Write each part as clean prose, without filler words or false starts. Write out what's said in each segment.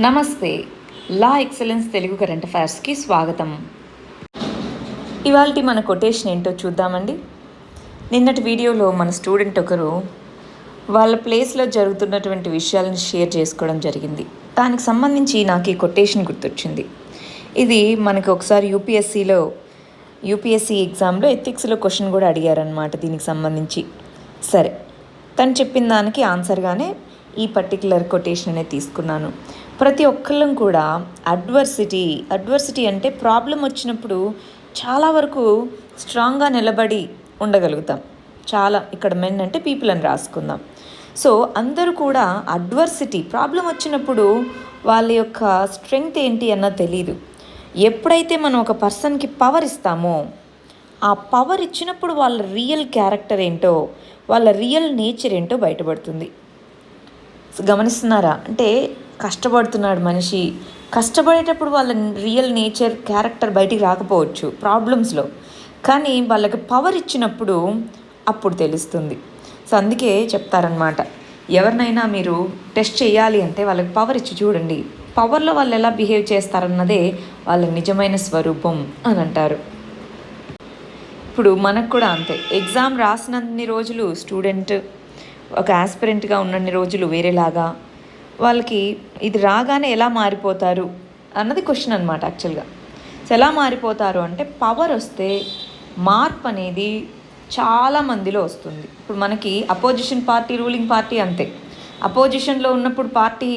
నమస్తే. లా excellence Telugu current అఫైర్స్కి స్వాగతం. ఇవాల్టి మన కొటేషన్ ఏంటో చూద్దామండి. నిన్నటి వీడియోలో మన స్టూడెంట్ ఒకరు వాళ్ళ ప్లేస్లో జరుగుతున్నటువంటి విషయాలను షేర్ చేసుకోవడం జరిగింది. దానికి సంబంధించి నాకు ఈ కొటేషన్ గుర్తొచ్చింది. ఇది మనకి ఒకసారి యూపీఎస్సీ ఎగ్జామ్లో ఎథిక్స్లో క్వశ్చన్ కూడా అడిగారనమాట దీనికి సంబంధించి. సరే, తను చెప్పిన దానికి ఆన్సర్గానే ఈ పర్టికులర్ కొటేషన్ అనేది తీసుకున్నాను. ప్రతి ఒక్కళ్ళం కూడా అడ్వర్సిటీ అంటే ప్రాబ్లం వచ్చినప్పుడు చాలా వరకు స్ట్రాంగ్గా నిలబడి ఉండగలుగుతాం. చాలా ఇక్కడ మెన్ అంటే పీపుల్ అని రాసుకుందాం. సో అందరూ కూడా ప్రాబ్లం వచ్చినప్పుడు వాళ్ళ యొక్క స్ట్రెంగ్త్ ఏంటి అన్నది తెలీదు. ఎప్పుడైతే మనం ఒక పర్సన్కి పవర్ ఇస్తామో ఆ పవర్ ఇచ్చినప్పుడు వాళ్ళ రియల్ క్యారెక్టర్ ఏంటో, వాళ్ళ రియల్ నేచర్ ఏంటో బయటపడుతుంది. గమనిస్తున్నారా? అంటే కష్టపడుతున్నాడు మనిషి, కష్టపడేటప్పుడు వాళ్ళ రియల్ నేచర్ క్యారెక్టర్ బయటికి రాకపోవచ్చు ప్రాబ్లమ్స్లో, కానీ వాళ్ళకి పవర్ ఇచ్చినప్పుడు అప్పుడు తెలుస్తుంది. సో అందుకే చెప్తారనమాట, ఎవరినైనా మీరు టెస్ట్ చేయాలి అంటే వాళ్ళకి పవర్ ఇచ్చి చూడండి, పవర్లో వాళ్ళు ఎలా బిహేవ్ చేస్తారన్నదే వాళ్ళ నిజమైన స్వరూపం అని అంటారు. ఇప్పుడు మనకు కూడా అంతే. ఎగ్జామ్ రాసినన్ని రోజులు స్టూడెంట్, ఒక ఆస్పిరెంట్గా ఉన్నన్ని రోజులు వేరేలాగా, వాళ్ళకి ఇది రాగానే ఎలా మారిపోతారు అన్నది క్వశ్చన్ అనమాట యాక్చువల్గా. సో ఎలా మారిపోతారు అంటే పవర్ వస్తే మార్పు అనేది చాలా మందిలో వస్తుంది. ఇప్పుడు మనకి అపోజిషన్ పార్టీ, రూలింగ్ పార్టీ అంతే. అపోజిషన్లో ఉన్నప్పుడు పార్టీ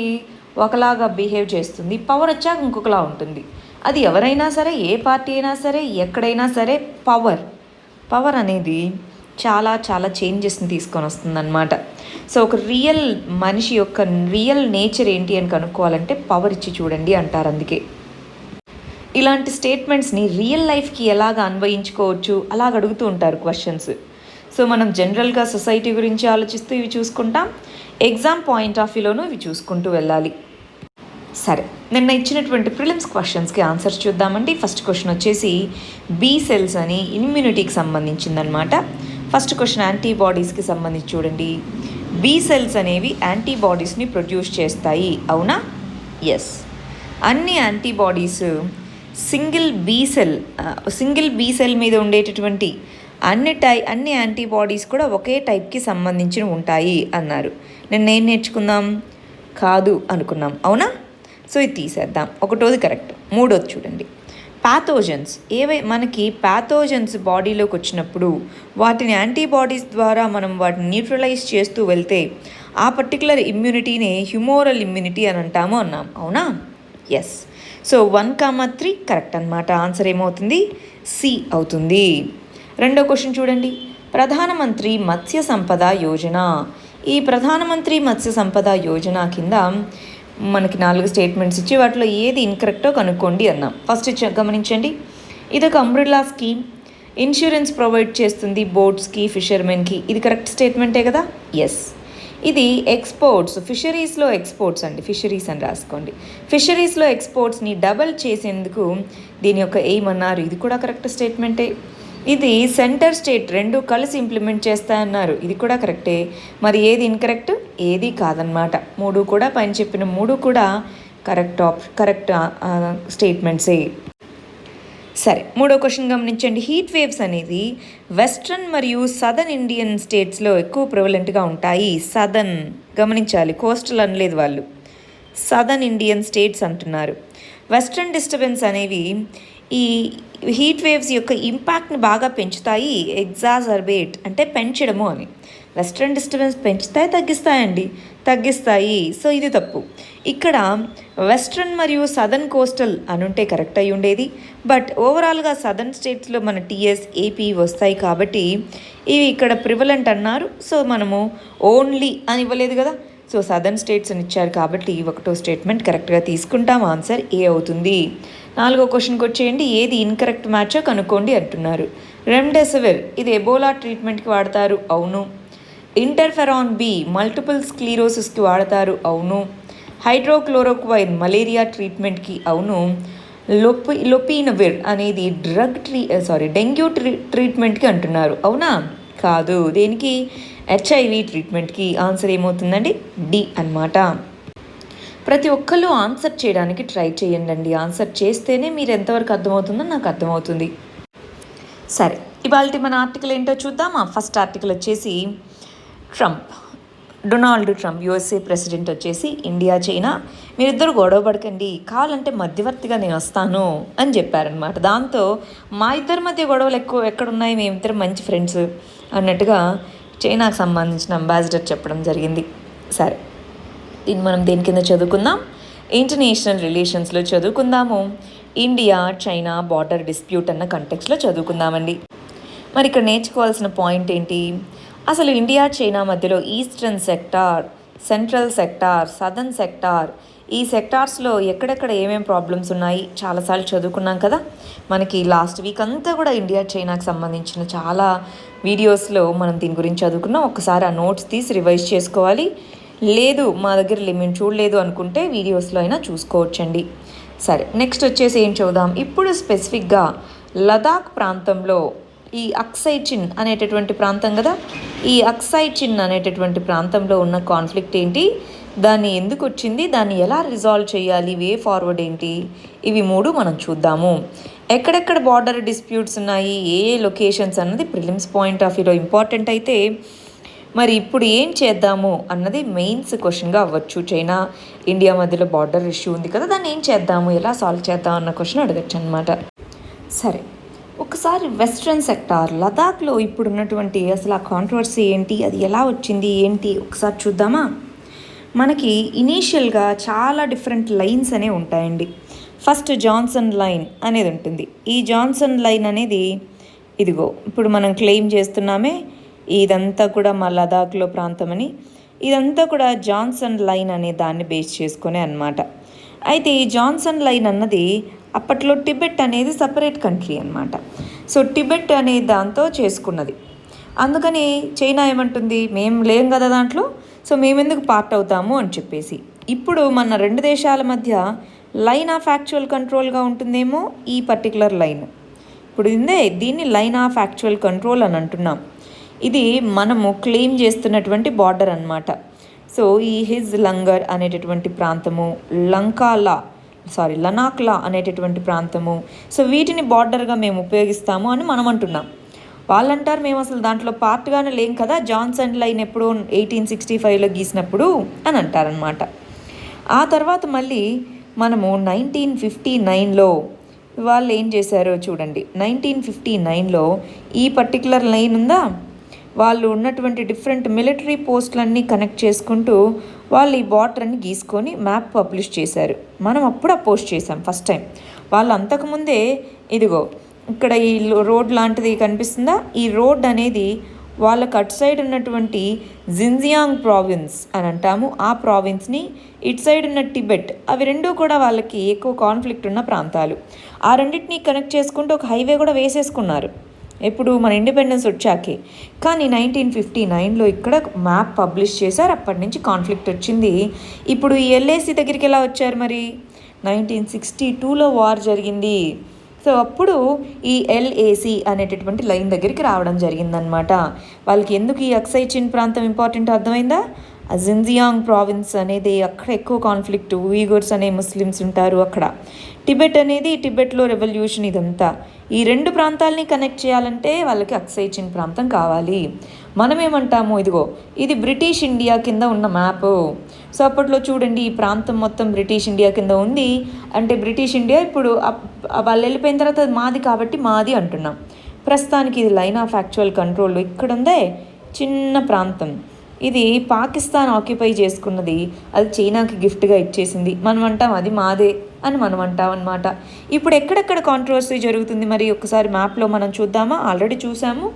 ఒకలాగా బిహేవ్ చేస్తుంది, పవర్ వచ్చాక ఇంకొకలా ఉంటుంది. అది ఎవరైనా సరే, ఏ పార్టీ అయినా సరే, ఎక్కడైనా సరే పవర్ అనేది చాలా చాలా చేంజెస్ని తీసుకొని వస్తుందన్నమాట. సో ఒక రియల్ మనిషి యొక్క రియల్ నేచర్ ఏంటి అని కనుక్కోవాలంటే పవర్ ఇచ్చి చూడండి అంటారు. అందుకే ఇలాంటి స్టేట్మెంట్స్ని రియల్ లైఫ్కి ఎలాగ అన్వయించుకోవచ్చు అలాగ అడుగుతూ ఉంటారు క్వశ్చన్స్. సో మనం జనరల్గా సొసైటీ గురించి ఆలోచిస్తూ ఇవి చూసుకుంటాం, ఎగ్జామ్ పాయింట్ ఆఫ్ వ్యూలోనూ ఇవి చూసుకుంటూ వెళ్ళాలి. సరే, నిన్న ఇచ్చినటువంటి ప్రిలిమ్స్ క్వశ్చన్స్కి ఆన్సర్స్ చూద్దామండి. ఫస్ట్ క్వశ్చన్ వచ్చేసి బీ సెల్స్ అని ఇమ్యూనిటీకి సంబంధించిందనమాట. ఫస్ట్ క్వశ్చన్ యాంటీబాడీస్కి సంబంధించి చూడండి. బీ సెల్స్ అనేవి యాంటీబాడీస్ని ప్రొడ్యూస్ చేస్తాయి, అవునా? ఎస్. అన్ని యాంటీబాడీస్ సింగిల్ బీ సెల్ మీద ఉండేటటువంటి అన్ని యాంటీబాడీస్ కూడా ఒకే టైప్కి సంబంధించి ఉంటాయి అన్నారు. నిన్న ఏం నేర్చుకుందాం? కాదు అనుకున్నాం, అవునా? సో ఇది తీసేద్దాం. ఒకటోది కరెక్ట్. మూడోది చూడండి, మనకి ప్యాథోజన్స్ బాడీలోకి వచ్చినప్పుడు వాటిని యాంటీబాడీస్ ద్వారా మనం వాటిని న్యూట్రలైజ్ చేస్తూ వెళ్తే ఆ పర్టికులర్ ఇమ్యూనిటీనే హ్యూమోరల్ ఇమ్యూనిటీ అని అన్నాం, అవునా? ఎస్. సో 1, 3 కరెక్ట్ అనమాట. ఆన్సర్ ఏమవుతుంది? సి అవుతుంది. రెండో క్వశ్చన్ చూడండి, ప్రధానమంత్రి మత్స్య సంపద యోజన. ఈ ప్రధానమంత్రి మత్స్య సంపద యోజన కింద మనకి 4 స్టేట్మెంట్స్ ఇచ్చి వాటిలో ఏది ఇన్కరెక్టో కనుక్కోండి అన్నాం. ఫస్ట్ గమనించండి, ఇదొక అంబ్రెల్లా స్కీమ్, ఇన్సూరెన్స్ ప్రొవైడ్ చేస్తుంది బోట్స్కి, ఫిషర్మెన్కి. ఇది కరెక్ట్ స్టేట్మెంటే కదా? ఎస్. ఇది ఫిషరీస్లో ఎక్స్పోర్ట్స్ అండి, ఫిషరీస్ అని రాసుకోండి. ఫిషరీస్లో ఎక్స్పోర్ట్స్ని డబల్ చేసేందుకు దీని యొక్క ఎయిమ్ అన్నారు. ఇది కూడా కరెక్ట్ స్టేట్మెంటే. ఇది సెంటర్ స్టేట్ రెండు కలిసి ఇంప్లిమెంట్ చేస్తాయన్నారు. ఇది కూడా కరెక్టే. మరి ఏది ఇన్కరెక్ట్? ఏది కాదనమాట. పైన చెప్పిన మూడు కూడా కరెక్ట్ స్టేట్మెంట్సే. సరే, మూడో క్వశ్చన్ గమనించండి. హీట్ వేవ్స్ అనేది వెస్ట్రన్ మరియు సదర్న్ ఇండియన్ స్టేట్స్లో ఎక్కువ ప్రివలెంట్గా ఉంటాయి. సదర్న్ గమనించాలి, కోస్టల్ అనలేదు వాళ్ళు, సదర్న్ ఇండియన్ స్టేట్స్ అంటున్నారు. వెస్ట్రన్ డిస్టర్బెన్స్ అనేవి ఈ హీట్ వేవ్స్ యొక్క ఇంపాక్ట్ని బాగా పెంచుతాయి. ఎగ్జాజర్బేట్ అంటే పెంచడము అని. వెస్ట్రన్ డిస్టర్బెన్స్ తగ్గిస్తాయి. సో ఇది తప్పు. ఇక్కడ వెస్ట్రన్ మరియు సదర్న్ కోస్టల్ అనుంటే కరెక్ట్ అయి ఉండేది. బట్ ఓవరాల్గా సదర్న్ స్టేట్స్లో మన టీఎస్, ఏపీ వస్తాయి కాబట్టి ఇవి ఇక్కడ ప్రివలెంట్ అన్నారు. సో మనము ఓన్లీ అని ఇవ్వలేదు కదా. సో సదర్న్ స్టేట్స్ అని ఇచ్చారు కాబట్టి ఒకటో స్టేట్మెంట్ కరెక్ట్గా తీసుకుంటాం. ఆన్సర్ ఏ అవుతుంది. నాలుగో క్వశ్చన్కి వచ్చేయండి, ఏది ఇన్కరెక్ట్ మ్యాచో కనుక్కోండి అంటున్నారు. రెమ్డెసివిర్ ఇది ఎబోలా ట్రీట్మెంట్కి వాడతారు, అవును. ఇంటర్ఫెరాన్ బి మల్టిపుల్ స్క్లీరోసిస్కి వాడతారు, అవును. హైడ్రోక్లోరోక్వైన్ మలేరియా ట్రీట్మెంట్కి, అవును. లొపినవిర్ అనేది డెంగ్యూ ట్రీట్మెంట్కి అంటున్నారు, అవునా? కాదు. దేనికి? హెచ్ఐవి ట్రీట్మెంట్కి. ఆన్సర్ ఏమవుతుందండి? డి అన్నమాట. ప్రతి ఒక్కళ్ళు ఆన్సర్ చేయడానికి ట్రై చేయండి. ఆన్సర్ చేస్తేనే మీరు ఎంతవరకు అర్థమవుతుందో నాకు అర్థమవుతుంది. సరే, ఇవాళ మన ఆర్టికల్ ఏంటో చూద్దామా. ఫస్ట్ ఆర్టికల్ వచ్చేసి డొనాల్డ్ ట్రంప్ యుఎస్ఏ ప్రెసిడెంట్ వచ్చేసి ఇండియా చైనా మీరిద్దరు గొడవ పడకండి, కావాలంటే మధ్యవర్తిగా నేను వస్తాను అని చెప్పారనమాట. దాంతో మా ఇద్దరి మధ్య గొడవలు ఎక్కడున్నాయి, మేమిద్దరు మంచి ఫ్రెండ్స్ అన్నట్టుగా చైనాకు సంబంధించిన అంబాసిడర్ చెప్పడం జరిగింది. సరే, దీన్ని మనం దేని కింద చదువుకుందాం, ఇంటర్నేషనల్ రిలేషన్స్లో చదువుకుందాము. ఇండియా చైనా బార్డర్ డిస్ప్యూట్ అన్న కంటెక్స్లో చదువుకుందామండి. మరి ఇక్కడ నేర్చుకోవాల్సిన పాయింట్ ఏంటి, అసలు ఇండియా చైనా మధ్యలో eastern sector, central sector, southern sector, ఈ సెక్టార్స్లో ఎక్కడెక్కడ ఏమేమి ప్రాబ్లమ్స్ ఉన్నాయి చాలాసార్లు చదువుకున్నాం కదా. మనకి లాస్ట్ వీక్ అంతా కూడా ఇండియా చైనాకి సంబంధించిన చాలా వీడియోస్లో మనం దీని గురించి చదువుకున్నాం. ఒకసారి ఆ నోట్స్ తీసి రివైజ్ చేసుకోవాలి. లేదు మా దగ్గర మేము చూడలేదు అనుకుంటే వీడియోస్లో అయినా చూసుకోవచ్చండి. సరే, నెక్స్ట్ వచ్చేసి ఏం చూద్దాం. ఇప్పుడు స్పెసిఫిక్గా లదాఖ్ ప్రాంతంలో ఈ అక్సై చిన్ అనేటటువంటి ప్రాంతం కదా, ఈ అక్సై చిన్ అనేటటువంటి ప్రాంతంలో ఉన్న కాన్ఫ్లిక్ట్ ఏంటి, దాన్ని ఎందుకు వచ్చింది, దాన్ని ఎలా రిజాల్వ్ చేయాలి, వే ఫార్వర్డ్ ఏంటి, ఇవి 3 మనం చూద్దాము. ఎక్కడెక్కడ బార్డర్ డిస్ప్యూట్స్ ఉన్నాయి, ఏ లొకేషన్స్ అన్నది ప్రిలిమ్స్ పాయింట్ ఆఫ్ వ్యూలో ఇంపార్టెంట్ అయితే, మరి ఇప్పుడు ఏం చేద్దాము అన్నది మెయిన్స్ క్వశ్చన్గా అవ్వచ్చు. చైనా ఇండియా మధ్యలో బార్డర్ ఇష్యూ ఉంది కదా, దాన్ని ఏం చేద్దాము, ఎలా సాల్వ్ చేద్దాం అన్న క్వశ్చన్ అడగచ్చు అనమాట. సరే, ఒకసారి వెస్ట్రన్ సెక్టార్ లదాఖ్లో ఇప్పుడున్నటువంటి అసలు ఆ కాంట్రవర్సీ ఏంటి, అది ఎలా వచ్చింది ఏంటి ఒకసారి చూద్దామా. మనకి ఇనీషియల్గా చాలా డిఫరెంట్ లైన్స్ అనేవి ఉంటాయండి. ఫస్ట్ జాన్సన్ లైన్ అనేది ఉంటుంది. ఈ జాన్సన్ లైన్ అనేది ఇదిగో ఇప్పుడు మనం క్లెయిమ్ చేస్తున్నామే, ఇదంతా కూడా మా లదాఖ్లో ప్రాంతం అని, ఇదంతా కూడా జాన్సన్ లైన్ అనే దాన్ని బేస్ చేసుకునే అన్నమాట. అయితే ఈ జాన్సన్ లైన్ అన్నది అప్పట్లో టిబెట్ అనేది సపరేట్ కంట్రీ అనమాట. సో టిబెట్ అనే దాంతో చేసుకున్నది. అందుకని చైనా ఏమంటుంది, మేము లేం కదా దాంట్లో, సో మేమెందుకు పార్ట్ అవుతాము అని చెప్పేసి ఇప్పుడు మన 2 దేశాల మధ్య లైన్ ఆఫ్ యాక్చువల్ కంట్రోల్గా ఉంటుందేమో ఈ పర్టికులర్ లైన్. ఇప్పుడు దీన్ని లైన్ ఆఫ్ యాక్చువల్ కంట్రోల్ అని అంటున్నాం. ఇది మనము క్లెయిమ్ చేస్తున్నటువంటి బార్డర్ అన్నమాట. సో ఈ హిజ్ లంగర్ అనేటటువంటి ప్రాంతము, లనాక్లా అనేటటువంటి ప్రాంతము, సో వీటిని బార్డర్గా మేము ఉపయోగిస్తాము అని మనం అంటున్నాం. వాళ్ళంటారు మేము అసలు దాంట్లో పార్ట్గానే లేం కదా, జాన్సన్ లైన్ ఎప్పుడో 1865లో గీసినప్పుడు అని అంటారనమాట. ఆ తర్వాత మళ్ళీ మనము 1959లో వాళ్ళు ఏం చేశారో చూడండి. 1959లో ఈ పర్టికులర్ లైన్ ఉందా, వాళ్ళు ఉన్నటువంటి డిఫరెంట్ మిలిటరీ పోస్టులన్నీ కనెక్ట్ చేసుకుంటూ వాళ్ళు ఈ బార్డర్ని గీసుకొని మ్యాప్ పబ్లిష్ చేశారు. మనం అప్పుడు అపోజ్ చేసాం ఫస్ట్ టైం. వాళ్ళు అంతకుముందే ఇదిగో ఇక్కడ ఈ రోడ్ లాంటిది కనిపిస్తుందా, ఈ రోడ్ అనేది వాళ్ళకు అటు సైడ్ ఉన్నటువంటి జిన్జియాంగ్ ప్రావిన్స్ అని అంటాము, ఆ ప్రావిన్స్ని, ఇటు సైడ్ ఉన్న టిబెట్, అవి 2 కూడా వాళ్ళకి ఎక్కువ కాన్ఫ్లిక్ట్ ఉన్న ప్రాంతాలు. ఆ రెండింటినీ కనెక్ట్ చేసుకుంటూ ఒక హైవే కూడా వేసేసుకున్నారు ఎప్పుడు మన ఇండిపెండెన్స్ వచ్చాకే. కానీ 1959లో ఇక్కడ మ్యాప్ పబ్లిష్ చేశారు. అప్పటి నుంచి కాన్ఫ్లిక్ట్ వచ్చింది. ఇప్పుడు ఈ ఎల్ఏసి దగ్గరికి ఎలా వచ్చారు, మరి 1962లో వార్ జరిగింది. సో అప్పుడు ఈ ఎల్ఏసి అనేటటువంటి లైన్ దగ్గరికి రావడం జరిగిందనమాట. వాళ్ళకి ఎందుకు ఈ అక్సై చిన్ ప్రాంతం ఇంపార్టెంట్ అర్థమైందా, ఆ జిన్జియాంగ్ ప్రావిన్స్ అనేది అక్కడ ఎక్కువ కాన్ఫ్లిక్ట్, ఉయిగర్స్ అనే ముస్లిమ్స్ ఉంటారు అక్కడ. టిబెట్ అనేది టిబెట్లో రెవల్యూషన్, ఇదంతా ఈ 2 ప్రాంతాలని కనెక్ట్ చేయాలంటే వాళ్ళకి అక్సై చిన్ ప్రాంతం కావాలి. మనమేమంటాము, ఇదిగో ఇది బ్రిటిష్ ఇండియా కింద ఉన్న మ్యాప్. సో అప్పట్లో చూడండి ఈ ప్రాంతం మొత్తం బ్రిటిష్ ఇండియా కింద ఉంది అంటే బ్రిటిష్ ఇండియా ఇప్పుడు వాళ్ళు వెళ్ళిపోయిన తర్వాత మాది కాబట్టి మాది అంటున్నాం. ప్రస్తుతానికి ఇది లైన్ ఆఫ్ యాక్చువల్ కంట్రోల్ ఇక్కడ ఉందే చిన్న ప్రాంతం, ఇది పాకిస్తాన్ ఆక్యుపై చేసుకున్నది, అది చైనాకి గిఫ్ట్గా ఇచ్చేసింది. మనం అంటాం అది మాదే అని మనం అంటాం అనమాట. ఇప్పుడు ఎక్కడెక్కడ కాంట్రవర్సీ జరుగుతుంది మరి ఒకసారి మ్యాప్లో మనం చూద్దామా. ఆల్రెడీ చూసాము,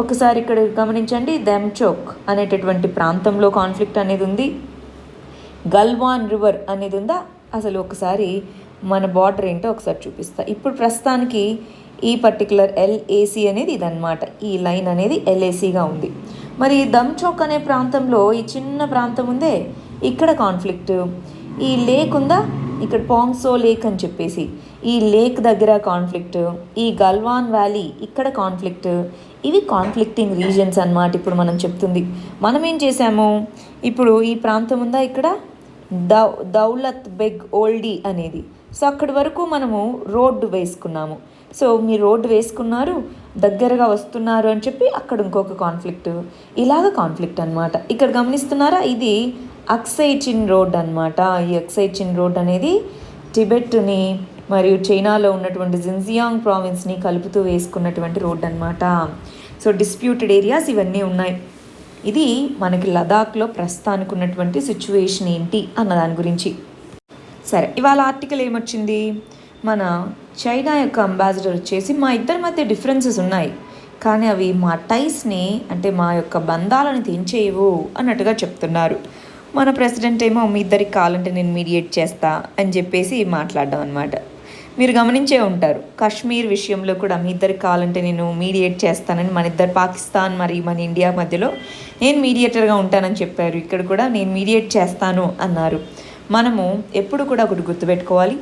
ఒకసారి ఇక్కడ గమనించండి. దెమ్చోక్ అనేటటువంటి ప్రాంతంలో కాన్ఫ్లిక్ట్ అనేది ఉంది. గల్వాన్ రివర్ అనేది ఉందా, అసలు ఒకసారి మన బార్డర్ ఏంటో ఒకసారి చూపిస్తా. ఇప్పుడు ప్రస్తుతానికి ఈ పర్టికులర్ ఎల్ఏసి అనేది ఇదన్నమాట, ఈ లైన్ అనేది ఎల్ఏసిగా ఉంది. మరి దమ్చోక్ అనే ప్రాంతంలో ఈ చిన్న ప్రాంతం ఉందే, ఇక్కడ కాన్ఫ్లిక్ట్. ఈ లేక్ ఉందా, ఇక్కడ పాంగ్సో లేక్ అని చెప్పేసి ఈ లేక్ దగ్గర కాన్ఫ్లిక్ట్, ఈ గల్వాన్ వ్యాలీ ఇక్కడ కాన్ఫ్లిక్ట్. ఇవి కాన్ఫ్లిక్టింగ్ రీజన్స్ అన్నమాట. ఇప్పుడు మనం చెప్తుంది మనం ఏం చేసాము, ఇప్పుడు ఈ ప్రాంతం ఉందా ఇక్కడ, దౌలత్ బెగ్ ఓల్డీ అనేది. సో అక్కడి వరకు మనము రోడ్డు వేసుకున్నాము. సో మీరు రోడ్డు వేసుకున్నారు, దగ్గరగా వస్తున్నారు అని చెప్పి అక్కడ ఇంకొక కాన్ఫ్లిక్ట్, ఇలాగ కాన్ఫ్లిక్ట్ అనమాట. ఇక్కడ గమనిస్తున్నారా, ఇది అక్సై చిన్ రోడ్ అనమాట. ఈ అక్సై చిన్ రోడ్ అనేది టిబెట్ని మరియు చైనాలో ఉన్నటువంటి జిన్జియాంగ్ ప్రావిన్స్ని కలుపుతూ వేసుకున్నటువంటి రోడ్ అనమాట. సో డిస్ప్యూటెడ్ ఏరియాస్ ఇవన్నీ ఉన్నాయి. ఇది మనకి లదాఖ్లో ప్రస్తుతానికి ఉన్నటువంటి సిచ్యువేషన్ ఏంటి అన్న దాని గురించి. సరే, ఇవాళ ఆర్టికల్ ఏమొచ్చింది, మన చైనా యొక్క అంబాసిడర్ వచ్చేసి మా ఇద్దరి మధ్య డిఫరెన్సెస్ ఉన్నాయి, కానీ అవి మా టైస్ని అంటే మా యొక్క బంధాలను తెంచేయవు అన్నట్టుగా చెప్తున్నారు. మన ప్రెసిడెంట్ ఏమో మీ ఇద్దరికి కావాలంటే నేను మీడియేట్ చేస్తా అని చెప్పేసి మాట్లాడడం అనమాట. మీరు గమనించే ఉంటారు, కాశ్మీర్ విషయంలో కూడా మీ ఇద్దరికి కావాలంటే నేను మీడియేట్ చేస్తానని మన ఇద్దరు పాకిస్తాన్ మరి మన ఇండియా మధ్యలో నేను మీడియేటర్గా ఉంటానని చెప్పారు. ఇక్కడ కూడా నేను మీడియేట్ చేస్తాను అన్నారు. మనము ఎప్పుడు కూడా ఒకటి గుర్తుపెట్టుకోవాలి,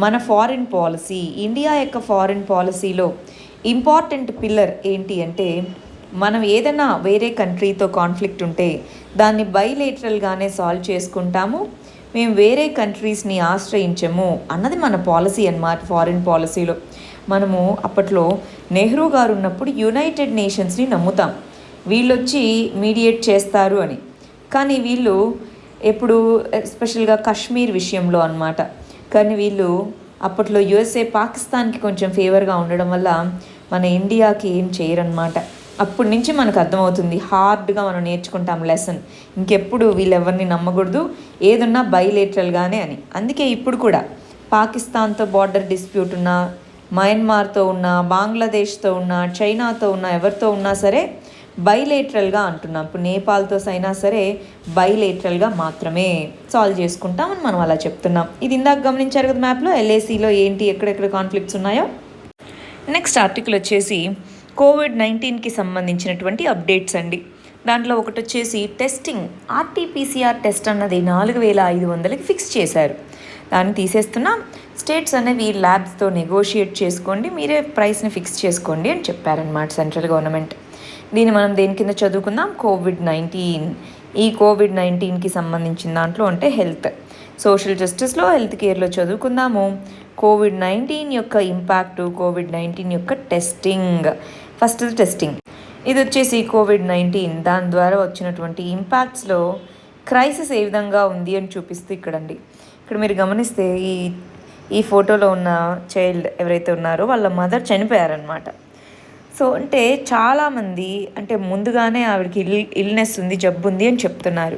మన ఫారిన్ పాలసీ, ఇండియా యొక్క ఫారిన్ పాలసీలో ఇంపార్టెంట్ పిల్లర్ ఏంటి అంటే, మనం ఏదైనా వేరే కంట్రీతో కాన్ఫ్లిక్ట్ ఉంటే దాన్ని బైలేటరల్గానే సాల్వ్ చేసుకుంటాము, మేము వేరే కంట్రీస్ని ఆశ్రయించము అన్నది మన పాలసీ అన్నమాట. ఫారిన్ పాలసీలో మనము అప్పట్లో నెహ్రూ గారు ఉన్నప్పుడు యునైటెడ్ నేషన్స్ని నమ్ముతాం, వీళ్ళు వచ్చి మీడియేట్ చేస్తారు అని. కానీ వీళ్ళు ఎప్పుడు ఎస్పెషల్గా కాశ్మీర్ విషయంలో అన్నమాట. కానీ వీళ్ళు అప్పట్లో యుఎస్ఏ పాకిస్తాన్కి కొంచెం ఫేవర్గా ఉండడం వల్ల మన ఇండియాకి ఏం చేయరన్నమాట. అప్పటి నుంచి మనకు అర్థమవుతుంది, హార్డ్గా మనం నేర్చుకుంటాం లెసన్, ఇంకెప్పుడు వీళ్ళెవరిని నమ్మకూడదు, ఏదున్నా బైలేటరల్గానే అని. అందుకే ఇప్పుడు కూడా పాకిస్తాన్తో బార్డర్ డిస్ప్యూట్ ఉన్నా, మయన్మార్తో ఉన్నా, బంగ్లాదేశ్తో ఉన్నా, చైనాతో ఉన్నా, ఎవరితో ఉన్నా సరే బైలేటరల్గా అంటున్నాం. ఇప్పుడు నేపాల్తో అయినా సరే బైలేటరల్గా మాత్రమే సాల్వ్ చేసుకుంటామని మనం అలా చెప్తున్నాం. ఇది ఇందాక గమనించారు కదా మ్యాప్లో ఎల్ఏసీలో ఏంటి ఎక్కడెక్కడ కాన్ఫ్లిక్ట్స్ ఉన్నాయో. నెక్స్ట్ ఆర్టికల్ వచ్చేసి కోవిడ్-19కి సంబంధించినటువంటి అప్డేట్స్ అండి. దాంట్లో ఒకటి వచ్చేసి టెస్టింగ్, ఆర్టీపీసీఆర్ టెస్ట్ అన్నది 4500కి ఫిక్స్ చేశారు. దాన్ని తీసేస్తున్నాం, స్టేట్స్ అనేవి ల్యాబ్స్తో నెగోషియేట్ చేసుకోండి, మీరే ప్రైస్ని ఫిక్స్ చేసుకోండి అని చెప్పారనమాట సెంట్రల్ గవర్నమెంట్. దీన్ని మనం దేని కింద చదువుకుందాం, కోవిడ్-19. ఈ కోవిడ్-19కి సంబంధించిన దాంట్లో అంటే హెల్త్, సోషల్ జస్టిస్లో హెల్త్ కేర్లో చదువుకుందాము. కోవిడ్-19 యొక్క ఇంపాక్టు, కోవిడ్-19 యొక్క టెస్టింగ్. ఫస్ట్ టెస్టింగ్, ఇది వచ్చేసి కోవిడ్-19 దాని ద్వారా వచ్చినటువంటి ఇంపాక్ట్స్లో క్రైసిస్ ఏ విధంగా ఉంది అని చూపిస్తూ ఇక్కడండి. ఇక్కడ మీరు గమనిస్తే ఈ ఫోటోలో ఉన్న చైల్డ్ ఎవరైతే ఉన్నారో వాళ్ళ మదర్ చనిపోయారనమాట. సో అంటే చాలామంది అంటే ముందుగానే ఆవిడకి ఇల్నెస్ ఉంది, జబ్బు ఉంది అని చెప్తున్నారు.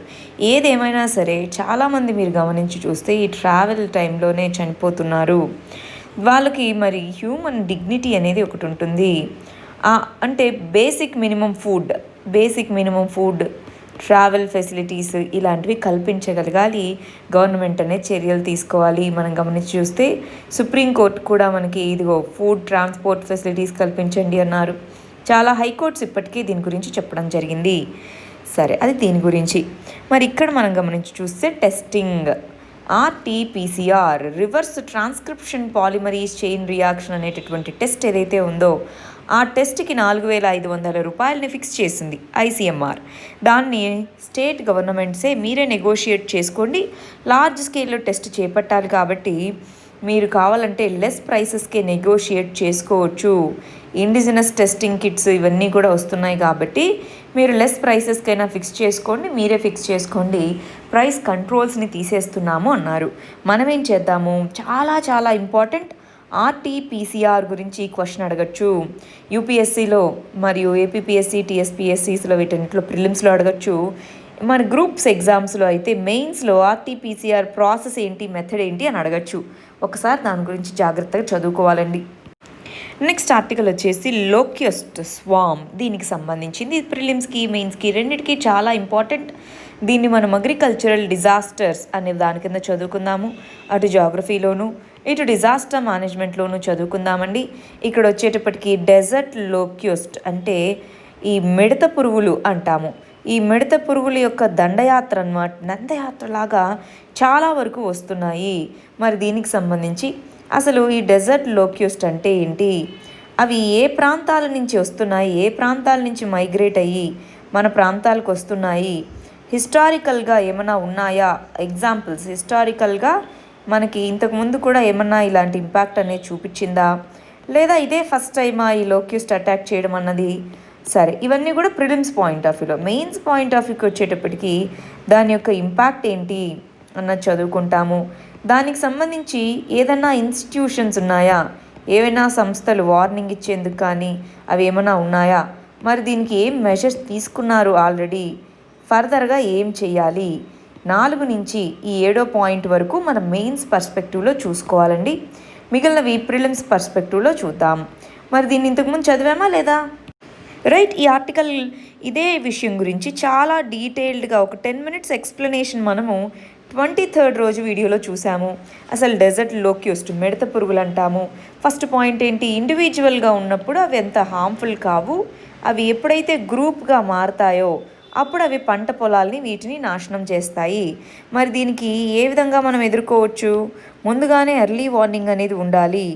ఏదేమైనా సరే చాలామంది మీరు గమనించి చూస్తే ఈ ట్రావెల్ టైంలోనే చనిపోతున్నారు. వాళ్ళకి మరి హ్యూమన్ డిగ్నిటీ అనేది ఒకటి ఉంటుంది. అంటే basic minimum food, travel facilities ఇలాంటివి కల్పించగలగాలి గవర్నమెంట్ అనేది చర్యలు తీసుకోవాలి. మనం గమనించి చూస్తే సుప్రీంకోర్టు కూడా మనకి ఇదిగో ఫుడ్ ట్రాన్స్పోర్ట్ ఫెసిలిటీస్ కల్పించండి అన్నారు. చాలా హైకోర్ట్స్ ఇప్పటికీ దీని గురించి చెప్పడం జరిగింది. సరే, అది దీని గురించి. మరి ఇక్కడ మనం గమనించి చూస్తే testing, RTPCR, reverse transcription polymerase chain reaction అనేటటువంటి టెస్ట్ ఏదైతే ఉందో ఆ టెస్ట్కి 4500 రూపాయలని ఫిక్స్ చేసింది ఐసీఎంఆర్. దాన్ని స్టేట్ గవర్నమెంట్సే మీరే నెగోషియేట్ చేసుకోండి, లార్జ్ స్కేల్లో టెస్ట్ చేపట్టాలి కాబట్టి మీరు కావాలంటే లెస్ ప్రైసెస్కే నెగోషియేట్ చేసుకోవచ్చు. ఇండిజినస్ టెస్టింగ్ కిట్స్ ఇవన్నీ కూడా వస్తున్నాయి కాబట్టి మీరు లెస్ ప్రైసెస్కైనా ఫిక్స్ చేసుకోండి, మీరే ఫిక్స్ చేసుకోండి, ప్రైస్ కంట్రోల్స్ని తీసేస్తున్నాము అన్నారు. మనం ఏం చేద్దాము, చాలా చాలా ఇంపార్టెంట్ ఆర్టీపీసీఆర్ గురించి క్వశ్చన్ అడగచ్చు. యూపీఎస్సీలో మరియు ఏపీపీఎస్సీ, టీఎస్పీఎస్సీస్లో వీటన్నిటిలో ప్రిలిమ్స్లో అడగచ్చు. మన గ్రూప్స్ ఎగ్జామ్స్లో అయితే మెయిన్స్లో ఆర్టీపీసీఆర్ ప్రాసెస్ ఏంటి, మెథడ్ ఏంటి అని అడగచ్చు. ఒకసారి దాని గురించి జాగ్రత్తగా చదువుకోవాలండి. నెక్స్ట్ ఆర్టికల్ వచ్చేసి లోక్యస్ట్ స్వామ్, దీనికి సంబంధించింది. ప్రిలిమ్స్కి మెయిన్స్కి రెండింటికి చాలా ఇంపార్టెంట్. దీన్ని మనం అగ్రికల్చరల్ డిజాస్టర్స్ అనే దాని కింద చదువుకుందాము. అటు జాగ్రఫీలోను ఇటు డిజాస్టర్ మేనేజ్మెంట్లోనూ చదువుకుందామండి. ఇక్కడ వచ్చేటప్పటికి డెజర్ట్ లోక్యస్ట్ అంటే ఈ మిడత పురుగులు అంటాము. ఈ మిడత పురుగుల యొక్క దండయాత్ర అన్నమాట, నందయాత్రలాగా చాలా వరకు వస్తున్నాయి. మరి దీనికి సంబంధించి అసలు ఈ డెజర్ట్ లోక్యస్ట్ అంటే ఏంటి, అవి ఏ ప్రాంతాల నుంచి వస్తున్నాయి, ఏ ప్రాంతాల నుంచి మైగ్రేట్ అయ్యి మన ప్రాంతాలకు వస్తున్నాయి, హిస్టారికల్గా ఏమైనా ఉన్నాయా, ఎగ్జాంపుల్స్ హిస్టారికల్గా మనకి ఇంతకుముందు కూడా ఏమన్నా ఇలాంటి ఇంపాక్ట్ అనేది చూపించిందా, లేదా ఇదే ఫస్ట్ టైమా ఈ లోక్యూస్ట్ అటాక్ చేయడం అన్నది. సరే, ఇవన్నీ కూడా ప్రిలిమ్స్ పాయింట్ ఆఫ్ వ్యూలో. మెయిన్స్ పాయింట్ ఆఫ్ వ్యూకి వచ్చేటప్పటికి దాని యొక్క ఇంపాక్ట్ ఏంటి అన్నది చదువుకుంటాము. దానికి సంబంధించి ఏదన్నా ఇన్స్టిట్యూషన్స్ ఉన్నాయా, ఏవైనా సంస్థలు వార్నింగ్ ఇచ్చేందుకు కానీ అవి ఏమైనా ఉన్నాయా, మరి దీనికి ఏం మెజర్స్ తీసుకున్నారు ఆల్రెడీ, ఫర్దర్గా ఏం చేయాలి, 4 నుంచి ఈ 7వ పాయింట్ వరకు మనం మెయిన్స్ పర్స్పెక్టివ్లో చూసుకోవాలండి. మిగిలినవి ప్రిలిమ్స్ పర్స్పెక్టివ్లో చూద్దాం. మరి దీన్ని ఇంతకుముందు చదివామా లేదా? రైట్, ఈ ఆర్టికల్ ఇదే విషయం గురించి చాలా డీటెయిల్డ్గా ఒక 10 మినిట్స్ ఎక్స్ప్లెనేషన్ మనము 23rd రోజు వీడియోలో చూసాము. అసలు డెజర్ట్ లోక్యూస్ట్ మిడత పురుగులు అంటాము. ఫస్ట్ పాయింట్ ఏంటి, ఇండివిజువల్గా ఉన్నప్పుడు అవి ఎంత హార్మ్ఫుల్ కావు, అవి ఎప్పుడైతే గ్రూప్గా మారతాయో అప్పుడు అవి పంట పొలాల్ని వీటిని నాశనం చేస్తాయి. మరి దీనికి ఏ విధంగా మనం ఎదుర్కోవచ్చు, ముందుగానే ఎర్లీ వార్నింగ్ అనేది ఉండాలి.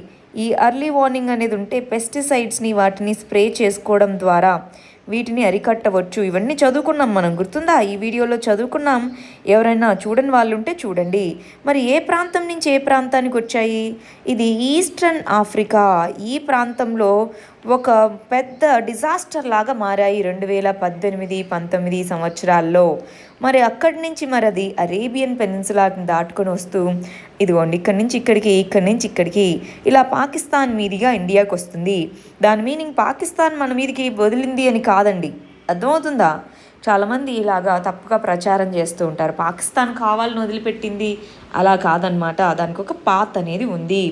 ఈ ఎర్లీ వార్నింగ్ అనేది ఉంటే పెస్టిసైడ్స్ని వాటిని స్ప్రే చేసుకోవడం ద్వారా వీటిని అరికట్టవచ్చు. ఇవన్నీ చదువుకున్నాం మనం, గుర్తుందా? ఈ వీడియోలో చదువుకున్నాం. ఎవరైనా చూడని వాళ్ళు ఉంటే చూడండి. మరి ఏ ప్రాంతం నుంచి ఏ ప్రాంతానికి వచ్చాయి? ఇది ఈస్టర్న్ ఆఫ్రికా. ఈ ప్రాంతంలో ఒక పెద్ద డిజాస్టర్ లాగా మారాయి 2018-19 సంవత్సరాల్లో. మరి అక్కడి నుంచి మరి అది అరేబియన్ పెనిన్సులాని దాటుకొని వస్తూ ఇదిగోండి ఇక్కడి నుంచి ఇక్కడికి, ఇక్కడి నుంచి ఇక్కడికి, ఇలా పాకిస్తాన్ మీదుగా ఇండియాకి వస్తుంది. దాని మీనింగ్ పాకిస్తాన్ మన మీదకి వదిలింది అని కాదండి, అర్థమవుతుందా? చాలామంది ఇలాగా తప్పుగా ప్రచారం చేస్తూ ఉంటారు, పాకిస్తాన్ కావాలని వదిలిపెట్టింది, అలా కాదనమాట. దానికి ఒక పాత్ అనేది ఉంది.